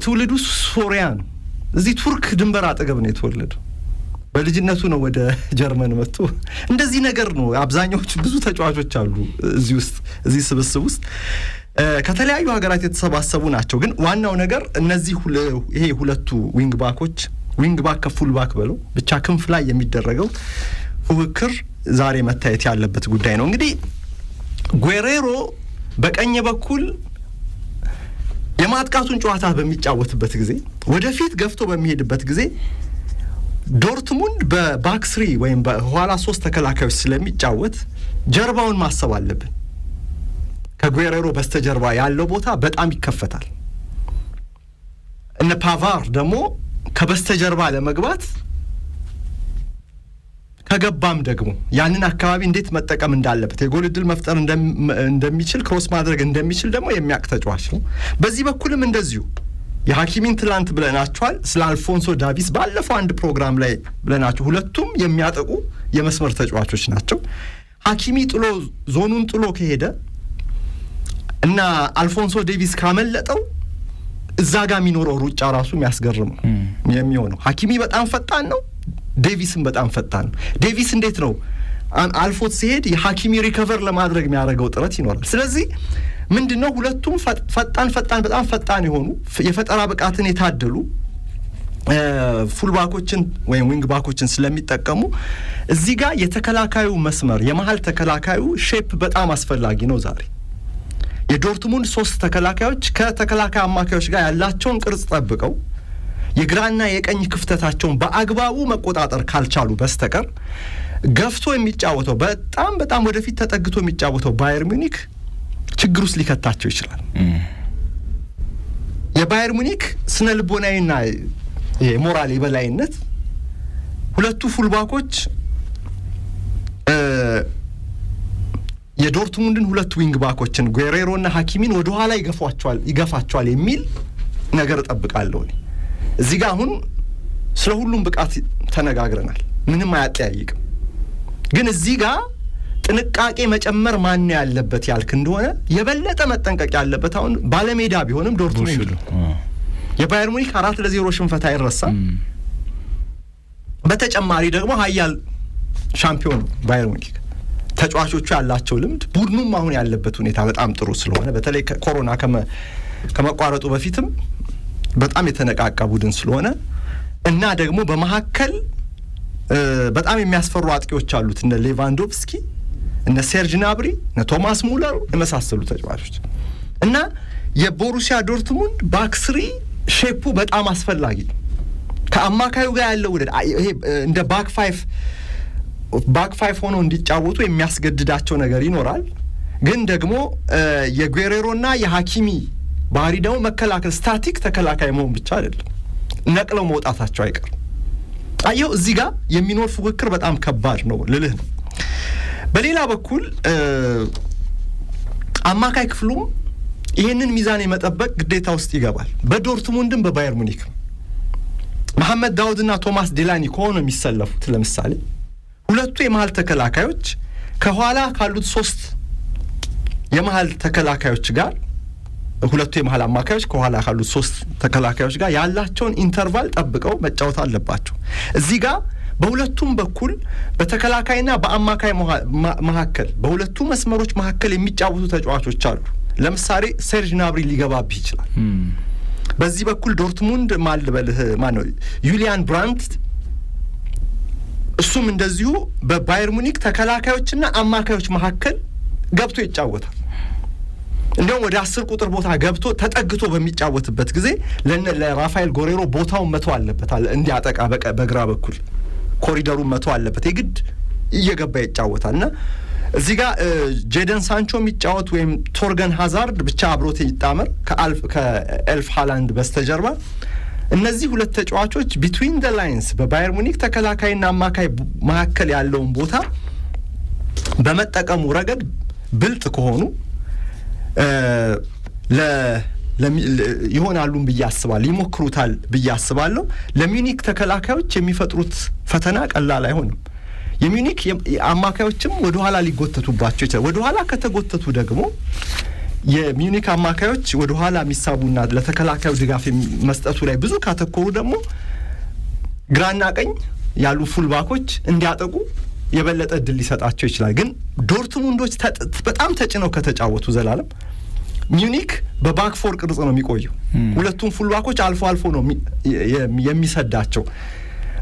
ትውልዱ ሶሪያ ነው እዚህ ቱርክ ድንበር አጠገብ ነው የተወለደው በልጅነቱ ነው ወደ ጀርመን መጥቶ እንደዚህ ነገር ነው አብዛኛዎቹ ብዙ ተጫዋቾች አሉ እዚህ ውስጥ እዚህ ስብስብ ውስጥ ከተለያዩ ሀገራት የተሰባሰቡ ናቸው ግን ዋናው ነገር እነዚህ ይሄ ሁለቱ ዊንግ ባክ ከፉል ባክ በለው ብቻ ክንፍ ላይ የሚደረገው ፉክክር ዛሬ መታየት ያለበት ጉዳይ ነው እንግዲህ ጉሬሮ በቀኝ በኩል የማጥቃቱን ጨዋታ በሚጫወትበት ጊዜ ወደፊት ገፍቶ በሚሄድበት ጊዜ ዶርትሙንድ በባክ 3 ወይም በኋላ 3 ተከላካዮች ስለሚጫወት ጀርባውን ማሰብ አለብን ከጉሬሮ በስተጀርባ ያለው ቦታ በጣም ይከፈታል እነ ፓቫር ደግሞ ከበስተጀርባ ለመግባት ከገባም ደግሞ ያንን አካባቢ እንዴት መጠቀም እንዳለበት የጎል ዕድል መፍጠር እንደሚችል ክሮስ ማድረግ እንደሚችል ደግሞ የሚያውቅ ተጫዋች ነው በዚህ በኩልም እንደዚሁ የሐኪሚን ትላንት ብለናቸዋል ስለ አልፎንሶ ዳቪስ ባለፈው አንድ ፕሮግራም ላይ ብለናቸው ሁለቱም የሚያጠቁ የመስመር ተጫዋቾች ናቸው ሐኪሚ ጥሎ ዞኑን ጥሎ ከሄደ እና አልፎንሶ ዴቪስ ካመለጠው እዛ ጋር የሚኖረው ሩጫ ራሱ የሚያስገርም የሚሆነው ሐኪሚ በጣም ፈጣን ነው ዴቪስም በጣም ፈጣን ነው ዴቪስ እንዴት ነው አልፎት ሲሄድ የሐኪሚ ሪከቨር ለማድረግ የሚያደርገው ጥረት ይኖራል ስለዚህ ምንድነው ሁለቱም ፈጣን በጣም ፈጣን የሆኑ የፈጠራ ብቃትን የታደሉ ፉል ባኮችን ወይም ዊንግ ባኮችን ስለሚጠቀሙ እዚህ ጋር የተከላካዩ መስመር የመሃል ተከላካዩ ሼፕ በጣም አስፈላጊ ነው ዛሬ የዶርትሙንድ 3 ተከላካዮች ከተከላካይ አማካዮች ጋር ያላቸውን ቅርጽ ጠብቀው የግራና የቀኝ ክፍተታቸውን በአግባቡ መቆጣጠር ካልቻሉ በስተቀር ገፍቶ የሚጫወተው በጣም ወደፊት ተጠግቶ የሚጫወተው ባየር ሙኒክ ችግር ውስጥ ሊከታቸው ይችላል የባየር ሙኒክ ስነ ልቦናዊና የሞራል የበላይነት ሁለቱ ፉልባኮች የዶርትሙንድን ሁለት ዊንግ ባኮችን ጉሬሮና ሐኪሚን ወደ ኋላ ይገፋቸዋል የሚል ነገር ተጠብቃለሁ እዚህ ጋር አሁን ስለ ሁሉም ብቃት ተነጋግረናል ምንም አያጠያይቅም ግን እዚህ ጋር ጥንቃቄ መጨመር ማን ያለበት ያልክ እንደሆነ የበለጠ መጠንቀቅ ያለበት አሁን ባለሜዳ ቢሆንም ዶርትሙንድ የባየር ሙኒክ 4-0 ሽንፈት አይረሳም በተጨማሪ ደግሞ ኃያል ሻምፒዮን ባየር ሙኒክ ተጫዋቾቹ ያላቸው ልምድ ቡድኑም አሁን ያለበት ሁኔታ በጣም ጥሩ ስለሆነ በተለይ ኮሮና ከመቋረጡ በፊትም በጣም የተነቃቃ ቡድን ስለሆነ እና ደግሞ በመሐከል በጣም የሚያስፈሩ አጥቂዎች አሉት እነ ሌቫንዶቭስኪ እነ ሴርጅ ናብሪ እነ ቶማስ ሙለር የመሳሰሉ ተጫዋቾች እና የቦሩሲያ ዶርትሙንድ ባክ 3 ሼፑ በጣም አስፈላጊ ነው ከአማካዩ ጋር ያለው ወደ ይሄ እንደ ባክ 5 ሆኖ እንዲጫወቱ የሚያስገድዳቸው ነገር ይኖራል ግን ደግሞ የጉሬሮና የሐኪሚ ባህሪ ደግሞ መከላከል ስታቲክ ተከላካይ መሆን ብቻ አይደለም ነቅለው መውጣታቸው አይቀር አየው እዚህ ጋር የሚኖር ፉክክር በጣም ከባድ ነው ልልህ ነው በሌላ በኩል አማካይ ክፍሉም ይሄንን ሚዛን የመጠበቅ ግዴታ ውስጥ ይገባል በዶርትሙንድም በባየር ሙኒክ መሐመድ ዳውድና ቶማስ ዴላኒ ከሆነ የሚሰለፉት ለምሳሌ ሁለቱ የመሃል ተከላካዮች ከኋላ ካሉት 3 የመሃል ተከላካዮች ጋር ሁለቱ የመሃል አማካዮች ከኋላ ካሉት 3 ተከላካዮች ጋር ያላቸውን ኢንተርቫል ጠብቀው መጫወት አለባቸው እዚህ ጋር በሁለቱም በኩል በተከላካይና በአማካይ መሐከል በሁለቱ መስመሮች መሐከል የሚጫወቱ ተጫዋቾች አሉ ለምሳሌ ሴርጅ ናብሪ ሊገባብህ ይችላል በዚህ በኩል ዶርትሙንድ ማነው ዩሊያን ብራንት እሱም እንደዚሁ በባየር ሙኒክ ተከላካዮችና አማካዮች መሐከል ገብቶ ይጫወታል። እንደውም ወደ 10 ቁጥር ቦታ ገብቶ ተጠግቶ በሚጫወትበት ጊዜ ለራፋኤል ጎሬሮ ቦታውን መተው አለበት እንዲያጠቃ በግራ በኩል ኮሪደሩን መተው አለበት። የግድ እየገባ ይጫወታልና እዚህ ጋር ጄደን ሳንቾ የሚጫወት ወይም ቶርገን ሃዛርድ ብቻ አብሮት ይጣመር ከኤልፍ ሃላንድ በስተጀርባ እነዚህ ሁለት ተጫዋቾች ቢትዊን ዘ ላይንስ በባየር ሙኒክ ተከላካይና አማካይ መካከል ያለውን ቦታ በመጠቀሙ ረገድ ብልጥ ከሆኑ ይሆናሉን ብዬ አስባለሁ፣ ይሞክሩታል ብዬ አስባለሁ። ለሚዩኒክ ተከላካዮች የሚፈጥሩት ፈተና ቀላል አይሆንም። የሚዩኒክ አማካዮችም ወደ ኋላ ሊጎተቱባቸው ይችላል። ወደ ኋላ ከተጎተቱ ደግሞ የሚዩኒክ አማካዮች ወደ ኋላ የሚሳቡና ለተከላካዩ ድጋፍ መስጠቱ ላይ ብዙ ካተኮሩ ደግሞ ግራና ቀኝ ያሉ ፉልባኮች እንዲያጠቁ የበለጠ እድል ሊሰጣቸው ይችላል። ግን ዶርትሙንዶች በጣም ተጭነው ከተጫወቱ ዘላለም ሚዩኒክ በባክ ፎር ቅርጽ ነው የሚቆየው። ሁለቱም ፉልባኮች አልፎ አልፎ ነው የሚሰዳቸው።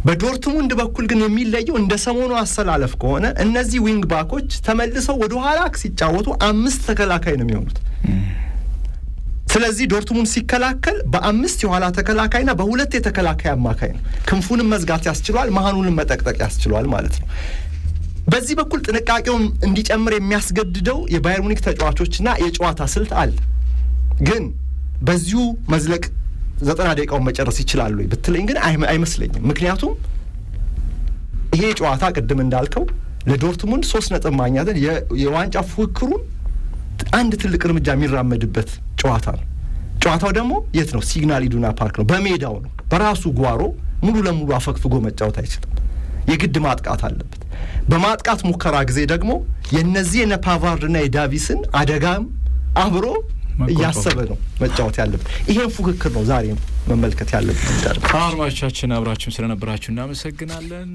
በዶርትሙንድ በኩል ግን የሚለየው እንደ ሰሞኑ አሰላለፍ ከሆነ እነዚህ ዊንግ ባኮች ተመልሰው ወደ ኋላ ሲጫወቱ 5 ተከላካይ ነው የሚሆኑት። ስለዚህ ዶርትሙንድ ሲከላከል በ5 የኋላ ተከላካይና በ2 የተከላካይ አማካይ ነው። ክንፉንም መዝጋት ያስችሏል፣ መሃኑንም መጠቅጠቅ ያስችሏል ማለት ነው። በዚህ በኩል ጥንቃቄውን እንዲጨምር የሚያስገድደው የባየር ሙኒክ ተጫዋቾችና የጨዋታ ስልት አለ። ግን በዚሁ መዝለቅ 90 ደቂቃውን መጨረስ ይችላል ወይ ብትለኝ ግን አይመስለኝም። ምክንያቱም ይሄ ጨዋታ ቅድም እንዳልከው ለዶርትሙንድ 3 ነጥብ ማግኘት የዋንጫ ፉክክሩን አንድ ትልቅ እርምጃ የሚራመድበት ጨዋታ ነው። ጨዋታው ደግሞ የት ነው? ሲግናል ኢዱና ፓርክ ነው። በሜዳው ነው። በራሱ ጓሮ ሙሉ ለሙሉ አፈግፍጎ መጫወት አይችልም። የግድ ማጥቃት አለበት። በማጥቃት ሙከራ ጊዜ ደግሞ የነዚህ የፓቫርድና የዳቪስን አደጋም አብሮ እያሰበ ነው መጫወት ያለበት። ይሄን ፉክክር ነው ዛሬ መመልከት ያለብን። አድማጮቻችን አብራችሁን ስለነበራችሁ እናመሰግናለን።